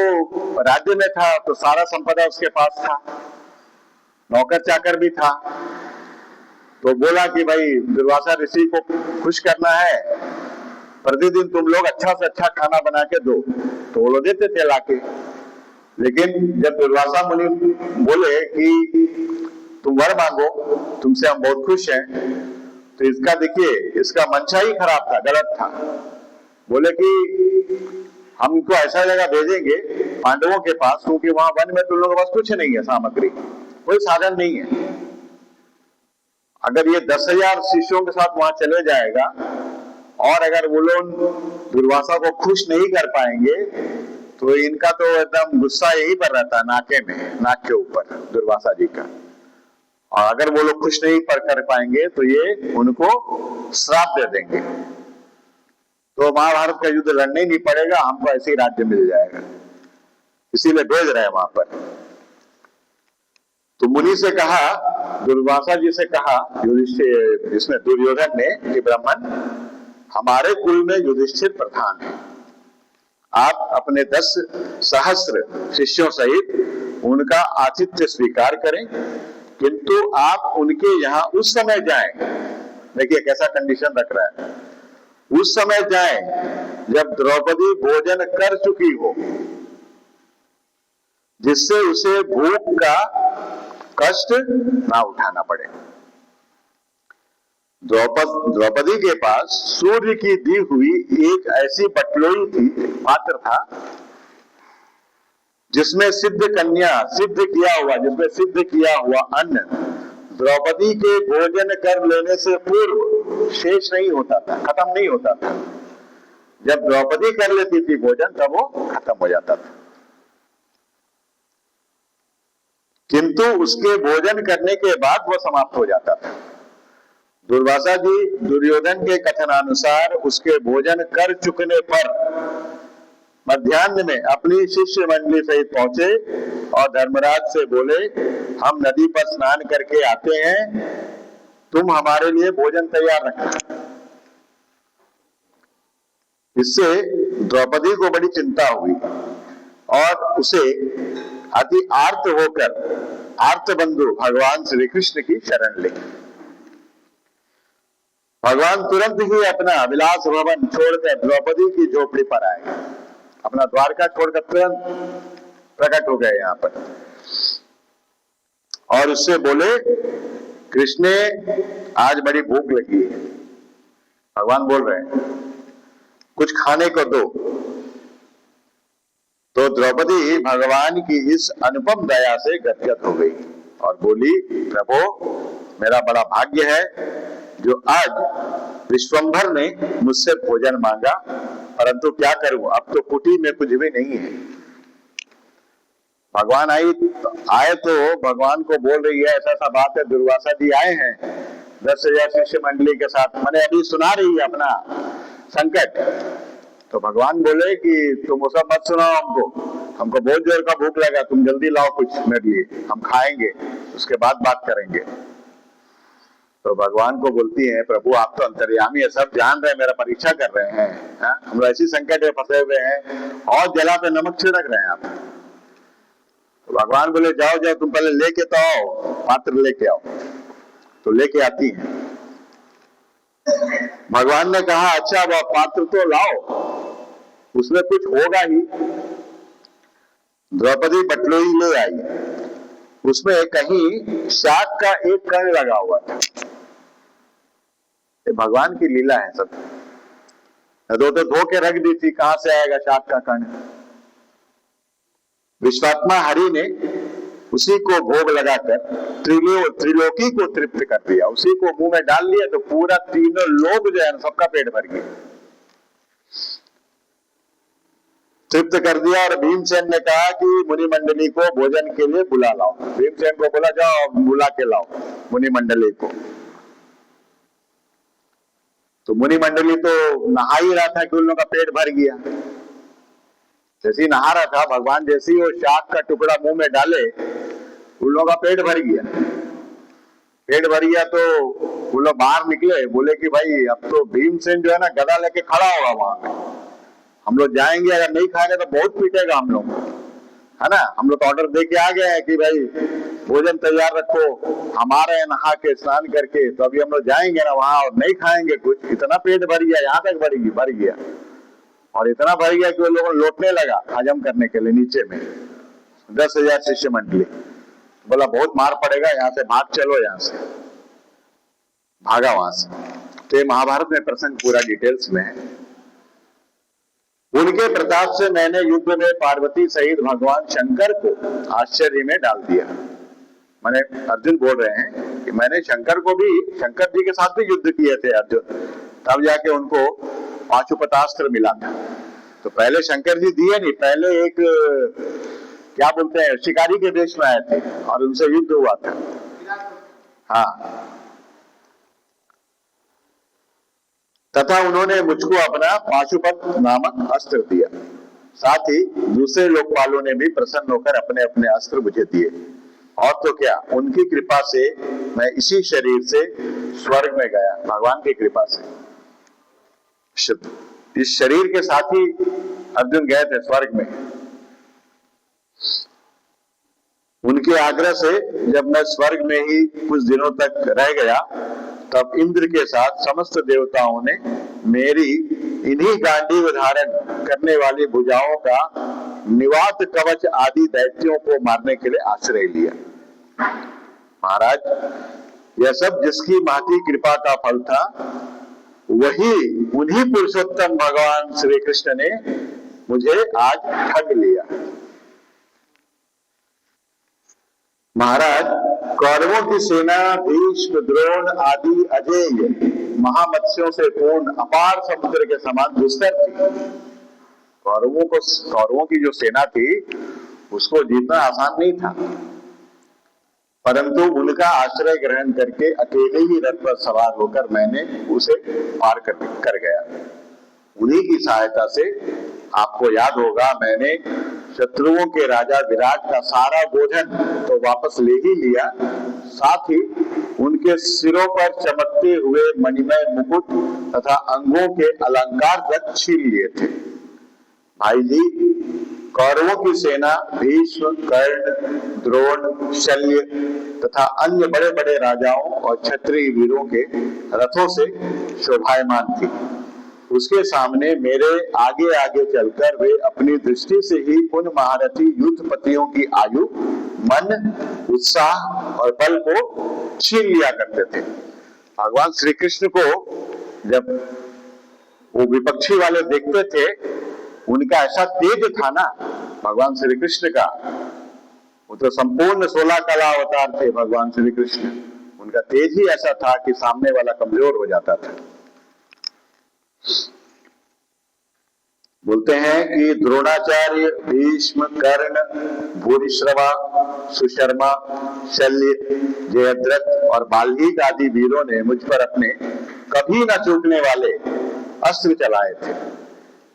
राज्य में था तो सारा संपदा उसके पास था, नौकर चाकर भी था। तो बोला कि भाई दुर्वासा ऋषि को खुश करना है, प्रतिदिन तुम लोग अच्छा से अच्छा खाना बना के दो, तो वो लोग देते थे लाके। लेकिन जब दुर्वासा मुनि बोले कि तुम वर मांगो, तुमसे हम बहुत खुश हैं, तो इसका देखिए इसका मंशा ही खराब था, गलत था। बोले कि हम इनको ऐसा जगह भेजेंगे पांडवों के पास, क्योंकि वहां वन में तुम लोगों के पास कुछ नहीं है, सामग्री कोई साधन नहीं है। अगर ये 10,000 शिष्यों के साथ वहां चले जाएगा और अगर वो लोग दुर्वासा को खुश नहीं कर पाएंगे तो इनका तो एकदम गुस्सा यही पर रहता है, नाके में, नाक के ऊपर दुर्वासा जी का। और अगर वो लोग खुश नहीं कर पाएंगे तो ये उनको श्राप दे देंगे, तो महाभारत का युद्ध लड़ने ही नहीं पड़ेगा, हमको ऐसे ही राज्य मिल जाएगा। इसीलिए भेज रहे हैं वहां पर। तो मुनि से कहा, दुर्वासा जी से कहा युधिष्ठिर, इसमें दुर्योधन ने कि ब्राह्मण, हमारे कुल में युधिष्ठिर प्रधान है, आप अपने 10 सहस्त्र शिष्यों सहित उनका आतिथ्य स्वीकार करें, किंतु आप उनके यहाँ उस समय जाएं। देखिए कैसा कंडीशन रख रहा है, उस समय जाएं जब द्रौपदी भोजन कर चुकी हो, जिससे उसे भूख का कष्ट ना उठाना पड़े। द्रौपदी के पास सूर्य की दी हुई एक ऐसी बटलोई थी, पात्र था, जिसमें सिद्ध किया हुआ अन्न द्रौपदी के भोजन कर लेने से पूर्व शेष नहीं होता था, खत्म नहीं होता था। जब द्रौपदी कर लेती थी भोजन तब वो खत्म हो जाता था, किंतु उसके भोजन करने के बाद वो समाप्त हो जाता था। दुर्वासा जी दुर्योधन के कथनानुसार उसके भोजन कर चुकने पर मध्याह्न में अपनी शिष्य मंडली सहित पहुंचे और धर्मराज से बोले, हम नदी पर स्नान करके आते हैं, तुम हमारे लिए भोजन तैयार रखना। इससे द्रौपदी को बड़ी चिंता हुई और उसे अति आर्त होकर आर्त बंधु भगवान श्री कृष्ण की शरण ली। भगवान तुरंत ही अपना विलास भवन छोड़कर द्रौपदी की झोपड़ी पर आए अपना द्वारका छोड़कर तुरंत प्रकट हो गए यहाँ पर और उससे बोले, कृष्ण आज बड़ी भूख लगी है। भगवान बोल रहे हैं कुछ खाने को दो। तो द्रौपदी भगवान की इस अनुपम दया से गदगद हो गई और बोली, प्रभु मेरा बड़ा भाग्य है जो आज विश्वंभर ने मुझसे भोजन मांगा, परंतु क्या करूं, अब तो कुटी में कुछ भी नहीं है। भगवान आए तो भगवान को बोल रही है ऐसा सा बात है, दुर्वासा जी आए हैं 10,000 शिष्य मंडली के साथ, मैंने अभी सुना रही है अपना संकट। तो भगवान बोले कि तुम वो सब मत सुनाओ, हमको बहुत जोर का भूख लगा, तुम जल्दी लाओ कुछ मेरे लिए, हम खाएंगे उसके बाद बात करेंगे। तो भगवान को बोलती है, प्रभु आप तो अंतर्यामी है, सब जान रहे हैं, मेरा परीक्षा कर रहे हैं, हम लोग ऐसी संकट में फंसे हुए हैं और जला पे नमक छिड़क रहे हैं आप। तो भगवान बोले जाओ जाओ तुम पहले लेके तो आओ, पात्र लेके आओ। तो लेके आती है। भगवान ने कहा अच्छा वह पात्र तो लाओ, उसमें कुछ होगा ही। द्रौपदी बटलोई ले आई, उसमें कहीं शाक का एक कण लगा हुआ था। ये भगवान की लीला है सब। तो धो के रख दी थी, कहां से आएगा शाक का कण। विश्वात्मा हरि ने उसी को भोग लगाकर त्रिलोकी को तृप्त कर दिया, उसी को मुंह में डाल लिया तो पूरा तीनों लोग जो है सबका पेट भर गया, तृप्त कर दिया। और भीमसेन ने कहा कि मुनि मंडली को भोजन के लिए बुला लाओ। भीमसेन को बोला जाओ बुला के लाओ मुनि मंडली को। तो मुनि मंडली तो नहा ही रहा था कि उन लोगों का पेट भर गया। जैसे ही नहा रहा था, भगवान जैसे ही वो शाक का टुकड़ा मुंह में डाले, उन लोगों का पेट भर गया। पेट भर गया तो वो लोग बाहर निकले, बोले कि भाई अब तो भीमसेन जो है ना गदा लेके खड़ा होगा वहां पे, हम लोग जाएंगे, अगर नहीं खाएंगे तो बहुत पीटेगा हम लोग, है ना। हम लोग तो ऑर्डर दे के आ गए हैं कि भाई भोजन तैयार रखो, हमारे यहाँ नहा के स्नान करके, तो अभी हम लोग जाएंगे ना वहां और नहीं खाएंगे कुछ। इतना पेट भर गया, यहाँ तक भर गया और इतना भर गया कि वो लोगों लौटने लगा हजम करने के लिए नीचे में 10,000 शिष्य मंडली। बोला बहुत मार पड़ेगा, यहाँ से भाग चलो, यहाँ से भागा वहां से। तो ये महाभारत में प्रसंग पूरा डिटेल्स में है। उनके प्रताप से मैंने युद्ध में पार्वती सहित भगवान शंकर को आश्चर्य में डाल दिया। मैंने अर्जुन बोल रहे हैं कि मैंने शंकर जी के साथ भी युद्ध किए थे अर्जुन, तब जाके उनको पाशुपतास्त्र मिला था। तो पहले शंकर जी दिए नहीं, पहले एक क्या बोलते हैं शिकारी के देश में आए थे और उनसे युद्ध हुआ था। हाँ, तथा उन्होंने मुझको अपना पाशुपत नामक अस्त्र दिया। साथ ही दूसरे लोकपालों ने भी प्रसन्न होकर अपने अपने अस्त्र मुझे दिए। और तो क्या, उनकी कृपा से मैं इसी शरीर से स्वर्ग में गया, भगवान की कृपा से। इस शरीर के साथ ही अर्जुन गए थे स्वर्ग में। उनके आग्रह से जब मैं स्वर्ग में ही कुछ दिनों तक रह गया, तब इंद्र के साथ समस्त देवताओं ने मेरी इन्हीं गांडीव धारण करने वाली भुजाओं का निवात कवच आदि दैत्यों को मारने के लिए आश्रय लिया। महाराज यह सब जिसकी महती कृपा का फल था, वही उन्हीं पुरुषोत्तम भगवान श्री कृष्ण ने मुझे आज ठग लिया। महाराज कौरवों की सेना भीष्म द्रोण आदि अजेय महामत्स्यों से पूर्ण अपार समुद्र के समान दुस्तर थी। कौरवों की जो सेना थी उसको जीतना आसान नहीं था, परंतु उनका आश्रय ग्रहण करके अकेले ही रथ पर सवार होकर मैंने उसे पार कर गया। उन्हीं की सहायता से आपको याद होगा मैंने शत्रुओं के राजा विराट का सारा भोजन तो वापस ले ही लिया, साथ ही उनके सिरों पर चमकते हुए मणिमय मुकुट तथा अंगों के अलंकार तक छीन लिए थे। भाई जी, कौरवों की सेना भीष्म, कर्ण, द्रोण, शल्य तथा अन्य बड़े बड़े राजाओं और क्षत्रिय वीरों के रथों से शोभायमान थी। उसके सामने मेरे आगे आगे चलकर वे अपनी दृष्टि से ही उन महारथी युद्धपतियों की आयु, मन, उत्साह और बल को छीन लिया करते थे। भगवान श्री कृष्ण को जब वो विपक्षी वाले देखते थे, उनका ऐसा तेज था ना भगवान श्री कृष्ण का, वो तो संपूर्ण 16 कला अवतार थे भगवान श्री कृष्ण, उनका तेज ही ऐसा था कि सामने वाला कमजोर हो जाता था। बोलते हैं कि द्रोणाचार्य, भीष्म, कर्ण, भूरिश्रवा, सुशर्मा, शल्य, जयद्रथ और बाल्मीकि आदि वीरों ने मुझ पर अपने कभी न चूकने वाले अस्त्र चलाए थे,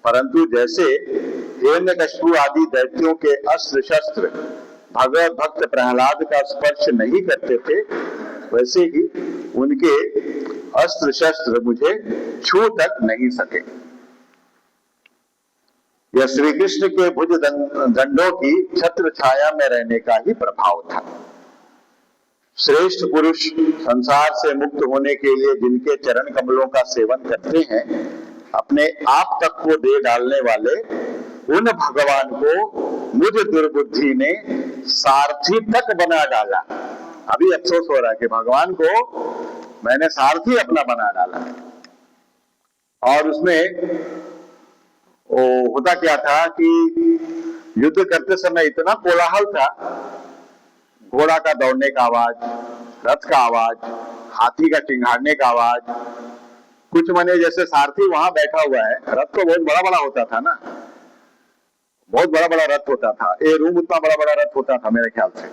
परंतु जैसे हिरण्यकशिपु आदि दैत्यों के अस्त्र शस्त्र भगवत भक्त प्रहलाद का स्पर्श नहीं करते थे, वैसे ही उनके अस्त्र शस्त्र मुझे छू तक नहीं सके। यह श्री कृष्ण के भुज दंडों की छत्र छाया में रहने का ही प्रभाव था। श्रेष्ठ पुरुष संसार से मुक्त होने के लिए जिनके चरण कमलों का सेवन करते हैं, अपने आप तक को दे डालने वाले उन भगवान को मुझ दुर्बुद्धि ने सारथी तक बना डाला। अभी अफसोस हो रहा है कि भगवान को मैंने सारथी अपना बना डाला। और उसमें वो होता क्या था कि युद्ध करते समय इतना कोलाहल था, घोड़ा का दौड़ने का आवाज, रथ का आवाज, हाथी का चिंघाड़ने का आवाज, कुछ मने जैसे सारथी वहां बैठा हुआ है, रथ तो बहुत बड़ा बड़ा होता था ना, बहुत बड़ा बड़ा रथ होता था, ये रूम उतना बड़ा बड़ा रथ होता था मेरे ख्याल से,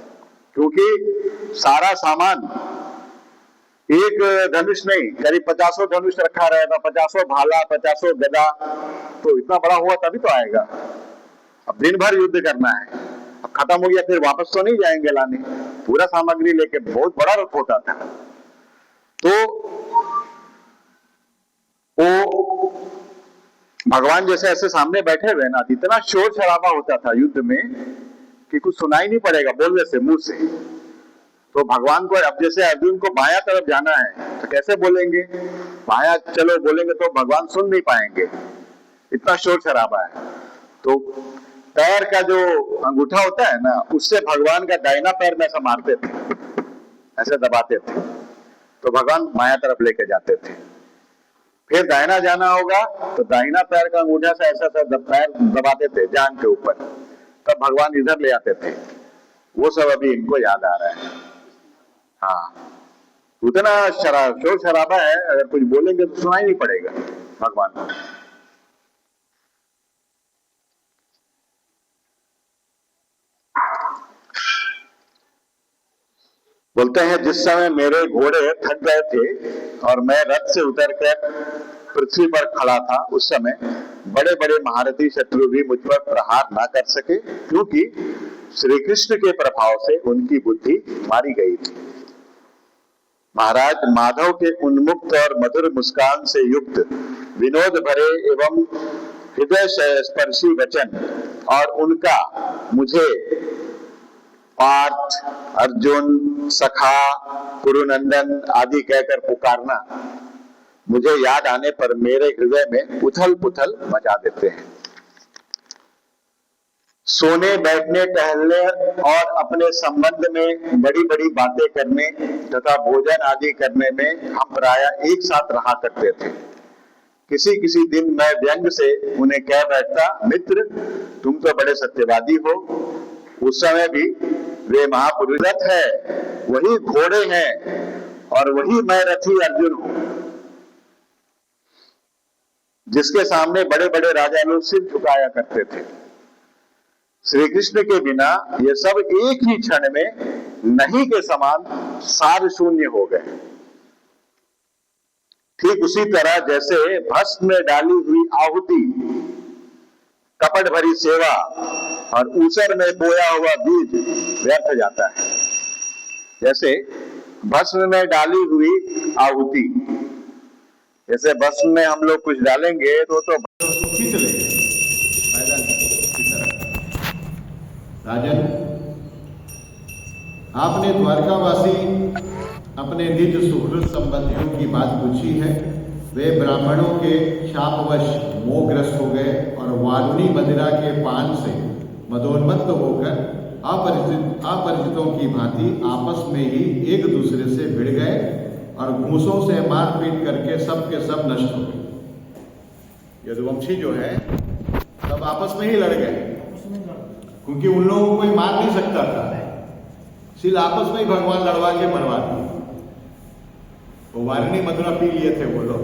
क्योंकि सारा सामान, एक धनुष नहीं, करीब 50 धनुष रखा रहेगा, 50 भाला, 50 गदा, तो इतना बड़ा हुआ तभी तो आएगा। अब दिन भर युद्ध करना है, अब खत्म हो गया फिर वापस तो नहीं जाएंगे लाने, पूरा सामग्री लेके, बहुत बड़ा रथ होता था। तो वो भगवान जैसे ऐसे सामने बैठे हुए ना, इतना शोर शराबा होता था युद्ध में कि कुछ सुनाई नहीं पड़ेगा बोलने से, मुंह से। तो भगवान को अब जैसे अर्जुन को बायां तरफ जाना है तो कैसे बोलेंगे, बायां चलो बोलेंगे तो भगवान सुन नहीं पाएंगे, इतना शोर शराबा है। तो पैर का जो अंगूठा होता है ना, उससे भगवान का दाहिना पैर में ऐसा मारते थे, ऐसे दबाते थे, तो भगवान बायां तरफ लेके जाते थे। फिर दाहिना जाना होगा तो दाहिना पैर का अंगूठा से ऐसा पैर दबाते थे जान के ऊपर, तब भगवान इधर ले आते थे। वो सब अभी इनको याद आ रहा है। हाँ, उतना शोर शराबा है, अगर कुछ बोलेंगे तो सुनाई नहीं पड़ेगा भगवान को। बोलते हैं जिस समय मेरे घोड़े थक गए थे और मैं रथ से उतरकर पृथ्वी पर खड़ा था, उस समय बड़े बड़े महारथी शत्रु भी मुझ पर प्रहार ना कर सके, क्योंकि श्री कृष्ण के प्रभाव से उनकी बुद्धि मारी गई थी। महाराज माधव के उन्मुक्त और मधुर मुस्कान से युक्त विनोद भरे एवं हृदय स्पर्शी वचन और उनका मुझे पार्थ, अर्जुन, सखा, कुरुनंदन आदि कहकर पुकारना मुझे याद आने पर मेरे हृदय में उथल पुथल मचा देते हैं। सोने, बैठने, टहलने और अपने संबंध में बड़ी बड़ी बातें करने तथा भोजन आदि करने में हम प्रायः एक साथ रहा करते थे। किसी किसी दिन मैं व्यंग से उन्हें कह बैठता, मित्र तुम तो बड़े सत्यवादी हो। उस समय भी वे महापुरुष है, वही घोड़े हैं और वही मैं रथी अर्जुन हूं, जिसके सामने बड़े बड़े राजा लोग सिर झुकाया करते थे। श्री कृष्ण के बिना ये सब एक ही क्षण में नहीं के समान सार शून्य हो गए। ठीक उसी तरह जैसे भस्म में डाली हुई आहुति, कपट भरी सेवा और ऊसर में बोया हुआ बीज व्यर्थ जाता है, जैसे भस्म में डाली हुई आहुति, जैसे भस्म में हम लोग कुछ डालेंगे तो खींच लेंगे, फायदा नहीं। राजन, आपने द्वारकावासी अपने निज सुहृद संबंधियों की बात पूछी है। वे ब्राह्मणों के शापवश मोहग्रस्त हो गए और वारुणी मदिरा के पान से मदोन्मत्त होकर अपरिचितों की भांति आपस में ही एक दूसरे से भिड़ गए और घूसों से मारपीट करके सब के सब नष्ट हो गए। यदुवंशी जो है सब आपस में ही लड़ गए, क्योंकि उन लोगों को कोई मार नहीं सकता था, इसलिए आपस में ही भगवान लड़वा के मरवा दिए। वो वारुणी मदिरा पी लिए थे वो लोग,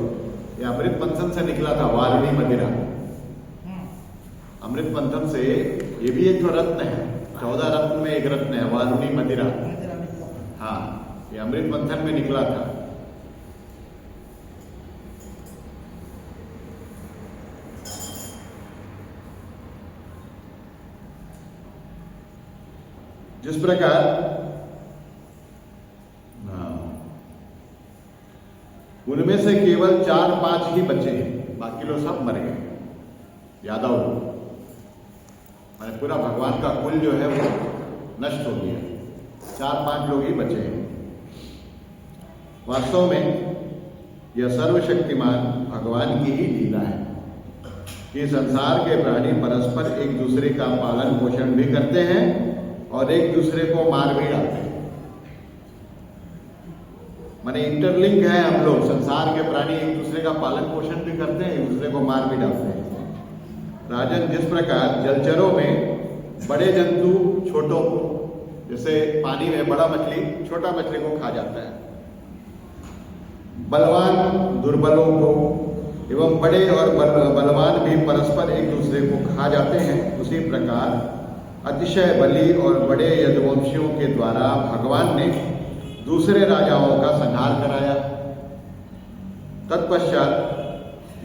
ये अमृत मंथन से निकला था वारुणी मदिरा। अमृत मंथन से ये भी एक तो रत्न है, 14 रत्न में एक रत्न है वारुणी मदिरा। हाँ, ये अमृत मंथन में निकला था। जिस प्रकार उनमें से केवल 4-5 ही बचे हैं, बाकी लोग सब मर गए। यादव लोग, मैंने पूरा भगवान का कुल जो है वो नष्ट हो गया, 4-5 लोग ही बचे हैं। वास्तव में यह सर्वशक्तिमान भगवान की ही लीला है कि संसार के प्राणी परस्पर एक दूसरे का पालन पोषण भी करते हैं और एक दूसरे को मार भी डालते हैं। माने इंटरलिंक है हम लोग, संसार के प्राणी एक दूसरे का पालन पोषण भी करते हैं, एक दूसरे को मार भी डालते हैं। राजन, जिस प्रकार जलचरों में बड़े जंतु छोटों को, जैसे पानी में बड़ा मछली छोटा मछली को खा जाता है, बलवान दुर्बलों को एवं बड़े और बलवान भी परस्पर एक दूसरे को खा जाते हैं, उसी प्रकार अतिशय बली और बड़े यदुवंशियों के द्वारा भगवान ने दूसरे राजाओं का संहार कराया। तत्पश्चात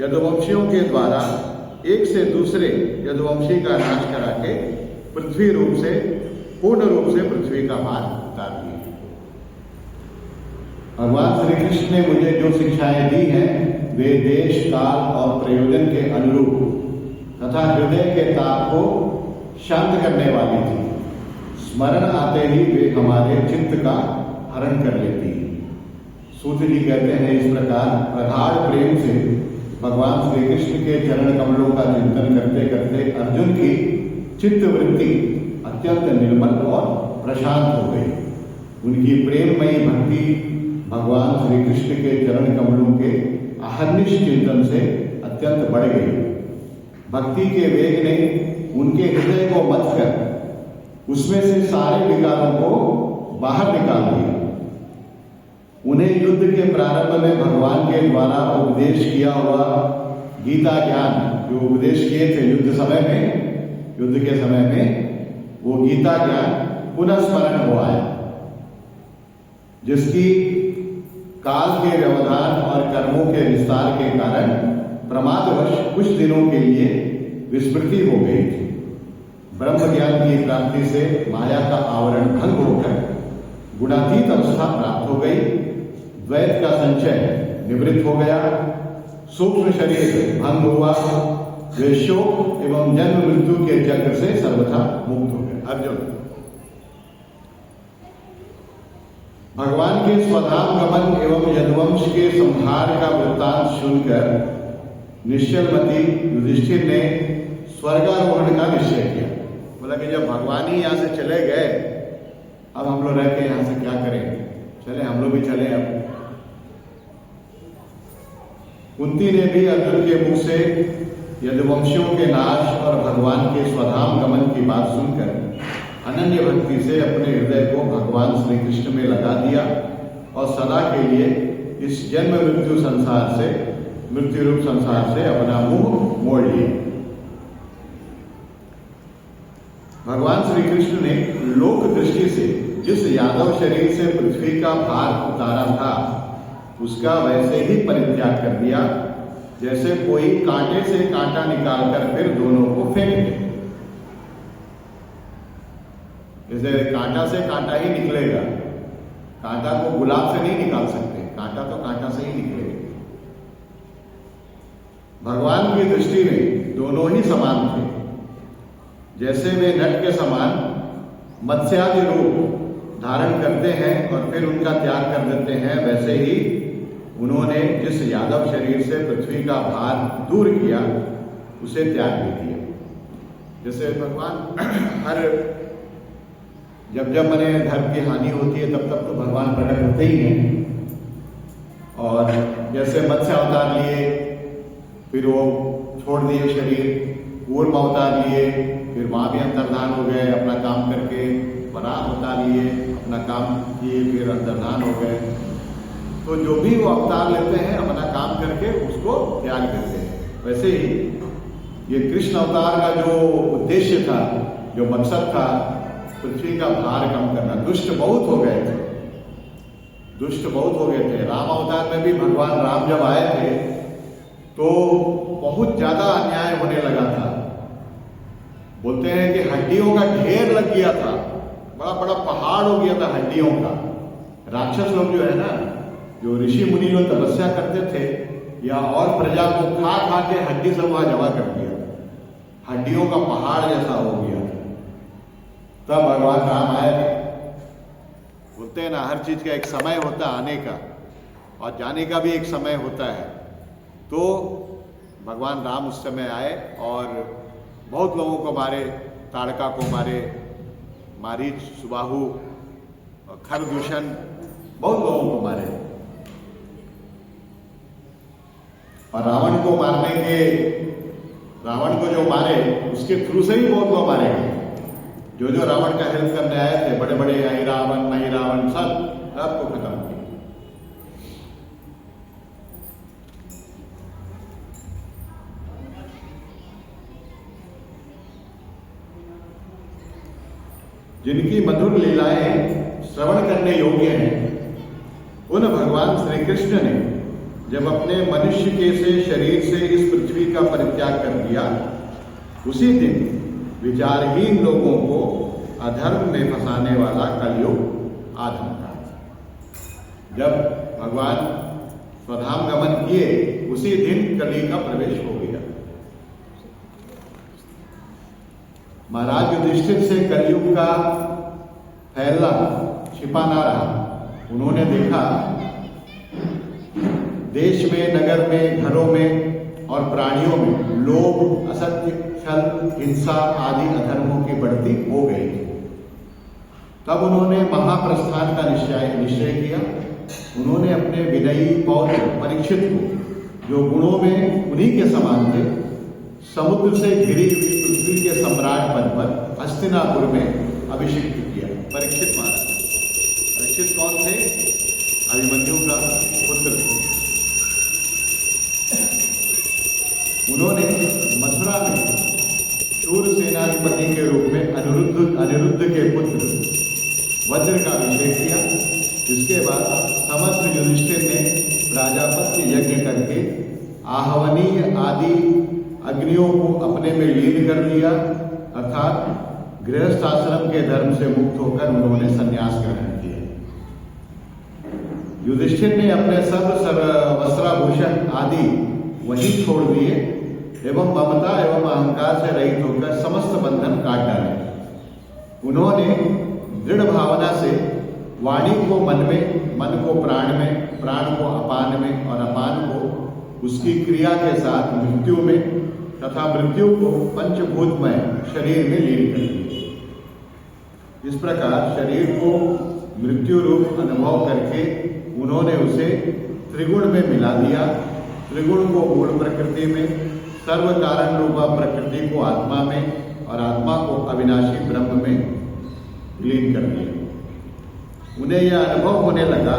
यदुवंशियों के द्वारा एक से दूसरे यदुवंशी का नाश करा के पृथ्वी रूप से पूर्ण रूप से पृथ्वी का भार उतार दिया। भगवान श्री कृष्ण ने मुझे जो शिक्षाएं दी हैं वे देश, काल और प्रयोजन के अनुरूप तथा हृदय के ताप को शांत करने वाली थी। स्मरण आते ही वे हमारे चित्त का हरण कर लेती है। सूत जी कहते हैं, इस प्रकार प्रगाढ़ प्रेम से भगवान श्री कृष्ण के चरण कमलों का चिंतन करते करते अर्जुन की चित्त वृत्ति अत्यंत निर्मल और प्रशांत हो गई। उनकी प्रेममयी भक्ति भगवान श्री कृष्ण के चरण कमलों के अहर्निश चिंतन से अत्यंत बढ़ गई। भक्ति के वेग ने उनके हृदय को मथ कर उसमें से सारे विकारों को बाहर निकाल दिया। उन्हें युद्ध के प्रारंभ में भगवान के द्वारा उपदेश किया हुआ गीता ज्ञान, जो उपदेश किए थे युद्ध के समय में वो गीता ज्ञान पुनः स्मरण हुआ है, जिसकी काल के व्यवधान और कर्मों के विस्तार के कारण प्रमादवश कुछ दिनों के लिए विस्मृति हो गई थी। ब्रह्म ज्ञान की प्राप्ति से माया का आवरण भंग होकर गुणातीत अवस्था प्राप्त हो गई। द्वैत का संचय निवृत्त हो गया, सूक्ष्म शरीर भंग हुआ, वे शोक एवं जन्म मृत्यु के चक्र से सर्वथा मुक्त हो गए। अर्जुन, भगवान के स्वधाम गमन एवं यदुवंश के संहार का वृत्तांत सुनकर निश्चलमती युधिष्ठिर ने स्वर्गारोहण का निश्चय किया। बोला कि जब भगवान ही यहाँ से चले गए, अब हम लोग रह के यहाँ से क्या करें, चले हम लोग भी चले। अब कुंती ने भी अर्जुन के मुख से यदुवंशियों के नाश और भगवान के स्वधाम गमन की बात सुनकर अनन्य भक्ति से अपने हृदय को भगवान श्री कृष्ण में लगा दिया और सदा के लिए इस जन्म मृत्यु रूप संसार से अपना मुंह मोड़ लिया। भगवान श्री कृष्ण ने लोक दृष्टि से जिस यादव शरीर से पृथ्वी का भार उतारा था उसका वैसे ही परित्याग कर दिया, जैसे कोई कांटे से कांटा निकालकर फिर दोनों को फेंक दे। जैसे कांटा से कांटा ही निकलेगा, कांटा को गुलाब से नहीं निकाल सकते, कांटा तो कांटा से ही निकलेगा। भगवान की दृष्टि में दोनों ही समान थे। जैसे वे नट के समान मत्स्यादि रूप धारण करते हैं और फिर उनका त्याग कर देते हैं, वैसे ही उन्होंने जिस यादव शरीर से पृथ्वी का भार दूर किया उसे त्याग भी किया। जैसे भगवान हर जब मैंने धर्म की हानि होती है तब तो भगवान प्रकट होते ही हैं। और जैसे मत्स्य अवतार लिए, फिर वो छोड़ दिए शरीर, कूर्म अवतार लिए, फिर वहाँ भी अंतर्धान हो गए अपना काम करके, वराह अवतार लिए, अपना काम किए, फिर अंतर्धान हो गए। तो जो भी वो अवतार लेते हैं अपना काम करके उसको त्याग देते हैं। वैसे ही ये कृष्ण अवतार का जो उद्देश्य था, जो मकसद था, पृथ्वी का भार कम करना। दुष्ट बहुत हो गए थे, दुष्ट बहुत हो गए थे। राम अवतार में भी भगवान राम जब आए थे तो बहुत ज्यादा अन्याय होने लगा था। बोलते हैं कि हड्डियों का ढेर लग गया था, बड़ा बड़ा पहाड़ हो गया था हड्डियों का। राक्षस लोग जो है ना, जो ऋषि मुनि लोग तपस्या करते थे या और प्रजा को खा खा के हड्डी सब वहां जमा कर दिया, हड्डियों का पहाड़ जैसा हो गया था। तब भगवान राम आए थे। बोलते हैं ना, हर चीज का एक समय होता है आने का और जाने का भी एक समय होता है। तो भगवान राम उस समय आए और बहुत लोगों को मारे, ताड़का को मारे, मारीच, सुबाहु, खरदूषण, बहुत लोगों को मारे। और रावण को जो मारे उसके थ्रू से ही बहुत लोग मारे गए। जो रावण का हेल्प करने आए थे, बड़े बड़े आई रावण, नहीं रावण, सबको खत्म किया। जिनकी मधुर लीलाएं श्रवण करने योग्य हैं, उन भगवान श्री कृष्ण ने जब अपने मनुष्य के से शरीर से इस पृथ्वी का परित्याग कर दिया, उसी दिन विचारहीन लोगों को अधर्म में फंसाने वाला कलयुग आ धमका। जब भगवान स्वधाम गमन किए उसी दिन कली का प्रवेश हो गया। महाराज युधिष्ठिर से कलयुग का फैलना छिपा ना रहा। उन्होंने देखा देश में, नगर में, घरों में और प्राणियों में लोभ, असत्य, छल, हिंसा आदि अधर्मों की बढ़ती हो गई। तब उन्होंने महाप्रस्थान का निश्चय किया। उन्होंने अपने विनयी पौत्र परीक्षित को, जो गुणों में उन्हीं के समान थे, समुद्र से घिरी हुई पृथ्वी के सम्राट पद पर हस्तिनापुर में अभिषिक्त किया। परीक्षित महाराज, परीक्षित कौन थे? अभिमन्यु का पुत्र थे। उन्होंने मथुरा में शूर सेनाधिपति के रूप में अनिरुद्ध के पुत्र वज्र का अभिषेक किया। जिसके बाद समर्थ युधिष्ठिर ने प्राजापत्य यज्ञ करके आहवनीय आदि अग्नियों को अपने में लीन कर लिया, अर्थात गृहस्थ आश्रम के धर्म से मुक्त होकर उन्होंने संन्यास ग्रहण किया। युधिष्ठिर ने अपने सब वस्त्राभूषण आदि वहीं छोड़ दिए एवं ममता एवं अहंकार से रहित होकर समस्त बंधन काट डाले। उन्होंने दृढ़ भावना से वाणी को मन में, मन को प्राण में, प्राण को अपान में और अपान को उसकी क्रिया के साथ मृत्यु में तथा मृत्यु को पंचभूतमय शरीर में लीन कर दिया। इस प्रकार शरीर को मृत्यु रूप अनुभव करके उन्होंने उसे त्रिगुण में मिला दिया। त्रिगुण को मूल प्रकृति में, सर्व कारण रूपा प्रकृति को आत्मा में और आत्मा को अविनाशी ब्रह्म में लीन कर दिया। उन्हें यह अनुभव होने लगा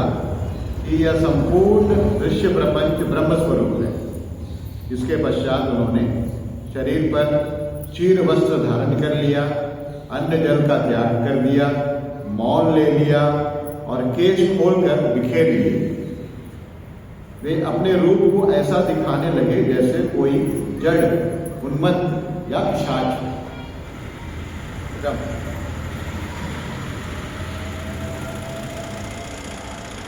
कि यह संपूर्ण दृश्य प्रपंच ब्रह्म स्वरूप है। इसके पश्चात उन्होंने शरीर पर चीर वस्त्र धारण कर लिया, अन्न जल का त्याग कर दिया, मौन ले लिया और केश खोलकर बिखेर लिए। वे अपने रूप को ऐसा दिखाने लगे जैसे कोई जड़, उन्मत्त या पिशाच।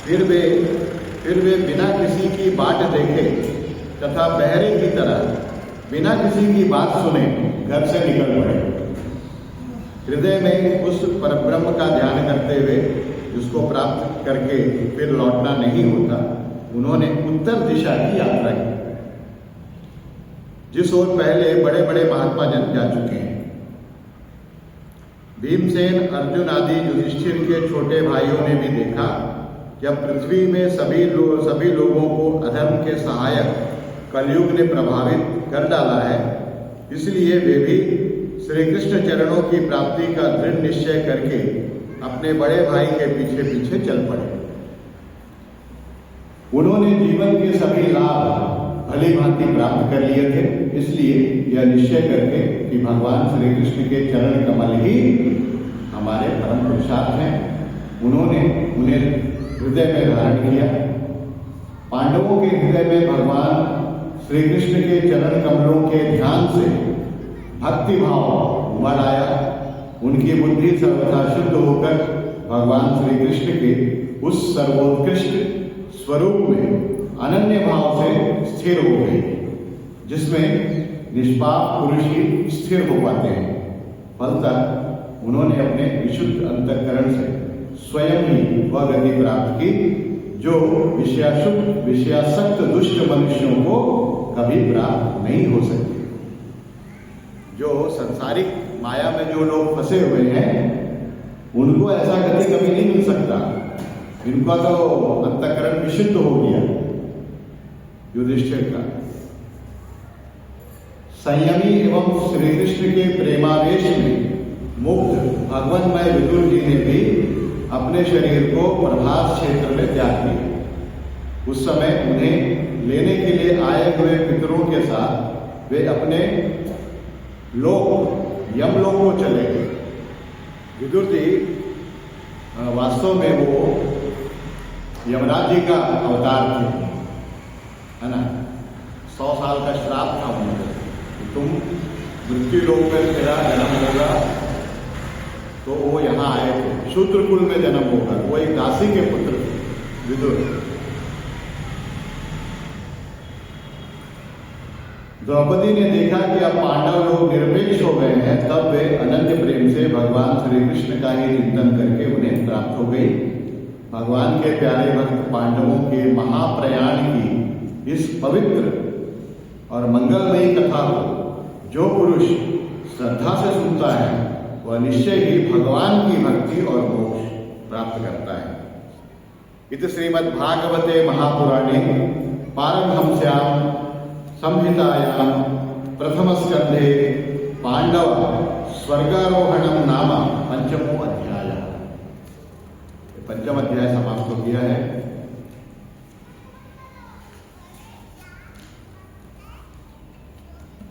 फिर वे बिना किसी की बाट देखे तथा बहरे की तरह बिना किसी की बात सुने घर से निकल पड़े। हृदय में उस परब्रह्म का ध्यान करते हुए, जिसको प्राप्त करके फिर लौटना नहीं होता, उन्होंने उत्तर दिशा की यात्रा की, जिस ओर पहले बड़े बड़े महात्मा जन जा चुके हैं। भीमसेन, अर्जुन आदि युधिष्ठिर के छोटे भाइयों ने भी देखा कि अब पृथ्वी में सभी लोगों को अधर्म के सहायक कलयुग ने प्रभावित कर डाला है, इसलिए वे भी श्री कृष्ण चरणों की प्राप्ति का दृढ़ निश्चय करके अपने बड़े भाई के पीछे पीछे चल पड़े। उन्होंने जीवन के सभी लाभ भली भांति प्राप्त कर लिए थे, इसलिए यह निश्चय करके कि भगवान श्री कृष्ण के चरण कमल ही हमारे परम पुरुषार्थ हैं, उन्होंने उन्हें हृदय में धारण किया। पांडवों के हृदय में भगवान श्री कृष्ण के चरण कमलों के ध्यान से भक्ति भाव उमड़ आया। उनकी बुद्धि सर्वथा शुद्ध होकर भगवान श्री कृष्ण के उस सर्वोत्कृष्ट स्वरूप में अनन्य भाव से स्थिर हो गई, जिसमें निष्पाप पुरुष ही स्थिर हो पाते हैं। फलतः उन्होंने अपने विशुद्ध अंतःकरण से स्वयं ही वह गति प्राप्त की जो विषयासक्त दुष्ट मनुष्यों को कभी प्राप्त नहीं हो सकती। जो संसारिक माया में जो लोग फंसे हुए हैं, उनको ऐसा गति कभी नहीं मिल सकता। इनका तो अंतःकरण विशुद्ध हो गया युधिष्ठिर का। संयमी एवं श्री कृष्ण के प्रेमावेश में मुग्ध भगवन्मय विदुर जी ने भी अपने शरीर को प्रभास क्षेत्र में त्याग दिया। उस समय उन्हें लेने के लिए आए हुए पितरों के साथ वे अपने लोक यमलोक को चले गए। विदुर जी वास्तव में वो यमराज जी का अवतार थे, है ना। 100 साल का श्राप था उनको, तुम मृत्यु लोक में तेरा जन्म होगा, तो वो यहाँ आए थे। शूद्र कुल में जन्म होगा, वो एक दासी के पुत्र थे विदुर। द्रौपदी ने देखा कि अब पांडव लोग निरपेक्ष हो गए हैं, तब वे अनन्य प्रेम से भगवान श्री कृष्ण का ही चिंतन करके उन्हें प्राप्त हो गई। भगवान के प्यारे भक्त पांडवों के महाप्रयाण की इस पवित्र और मंगलमयी कथा को जो पुरुष श्रद्धा से सुनता है, वह निश्चय ही भगवान की भक्ति और मोक्ष प्राप्त करता है। इत श्रीमद्भागवते महापुराणे पारमहंस्यां संहितायां प्रथम स्कंधे पांडव स्वर्गारोहणम नाम पंचमो अध्याय। पंचम अध्याय समाप्त हो गया है।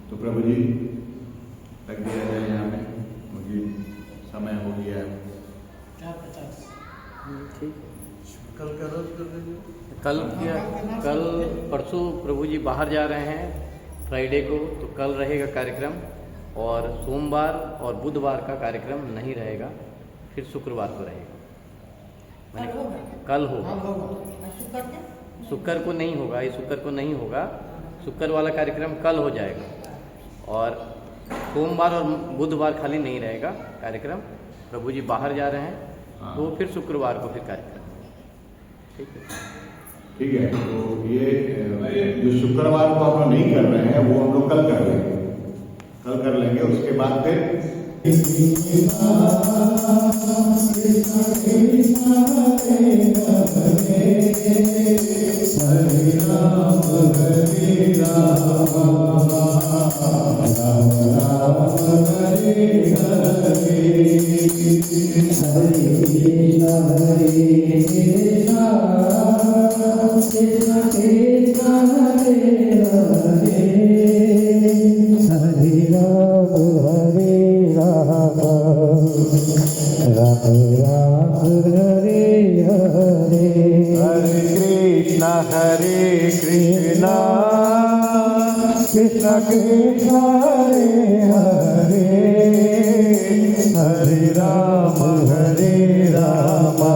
तो प्रभु जी लग दिया जाए यहाँ में, मुझे समय हो गया है। ठीक, कल का रोज कर लीजिए। कल परसों प्रभु जी बाहर जा रहे हैं फ्राइडे को, तो कल रहेगा कार्यक्रम, और सोमवार और बुधवार का कार्यक्रम नहीं रहेगा, फिर शुक्रवार को रहेगा। कल होगा, शुक्र को नहीं होगा, इस शुक्र को नहीं होगा, शुक्र वाला कार्यक्रम कल हो जाएगा। और सोमवार और बुधवार खाली नहीं रहेगा कार्यक्रम, प्रभु जी बाहर जा रहे हैं, तो फिर शुक्रवार को फिर कार्यक्रम। ठीक है, ठीक है। तो ये जो शुक्रवार को हम लोग नहीं कर रहे हैं, वो हम लोग कल कर लेंगे, कल कर लेंगे। उसके बाद फिर Hare Krishna, Krishna Krishna Hare Hare, Hare Rama Hare Rama,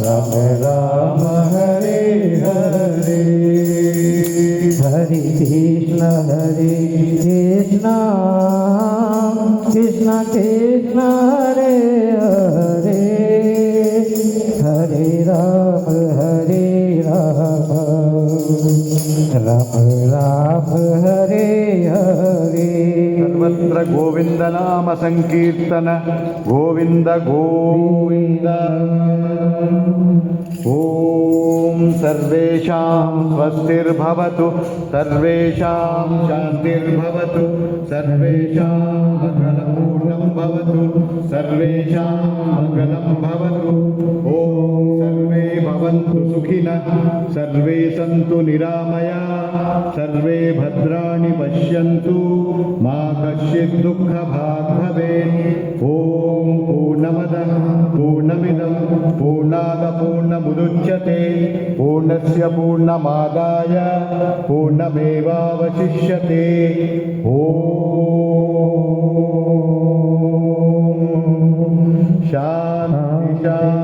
Rama Rama Hare Hare, Hare Krishna Krishna, Krishna Krishna Hare Hare, Hare Rama Hare Rama, Ram Ram Hare Hare सर्वत्र गोविंद नाम संकीर्तन गोविंद गोविंद ओम सर्वेषां स्वस्तिर्भवतु सर्वेषां शान्तिर्भवतु सर्वेषां मंगलपूर्णं भवतु सर्वेषां मंगलं भवतु ओम सर्वे भवन्तु सुखिनः सर्वे सन्तु निरामयाः सर्वे भद्राणि पश्यन्तु मा कश्चित् दुःखभाग् भवेत् ओम पूर्णमदः पूर्णमिदं पूर्णात् पूर्णमुदच्यते पूर्णस्य पूर्णमादाय पूर्णमेवावशिष्यते ओम शान्ति शान्ति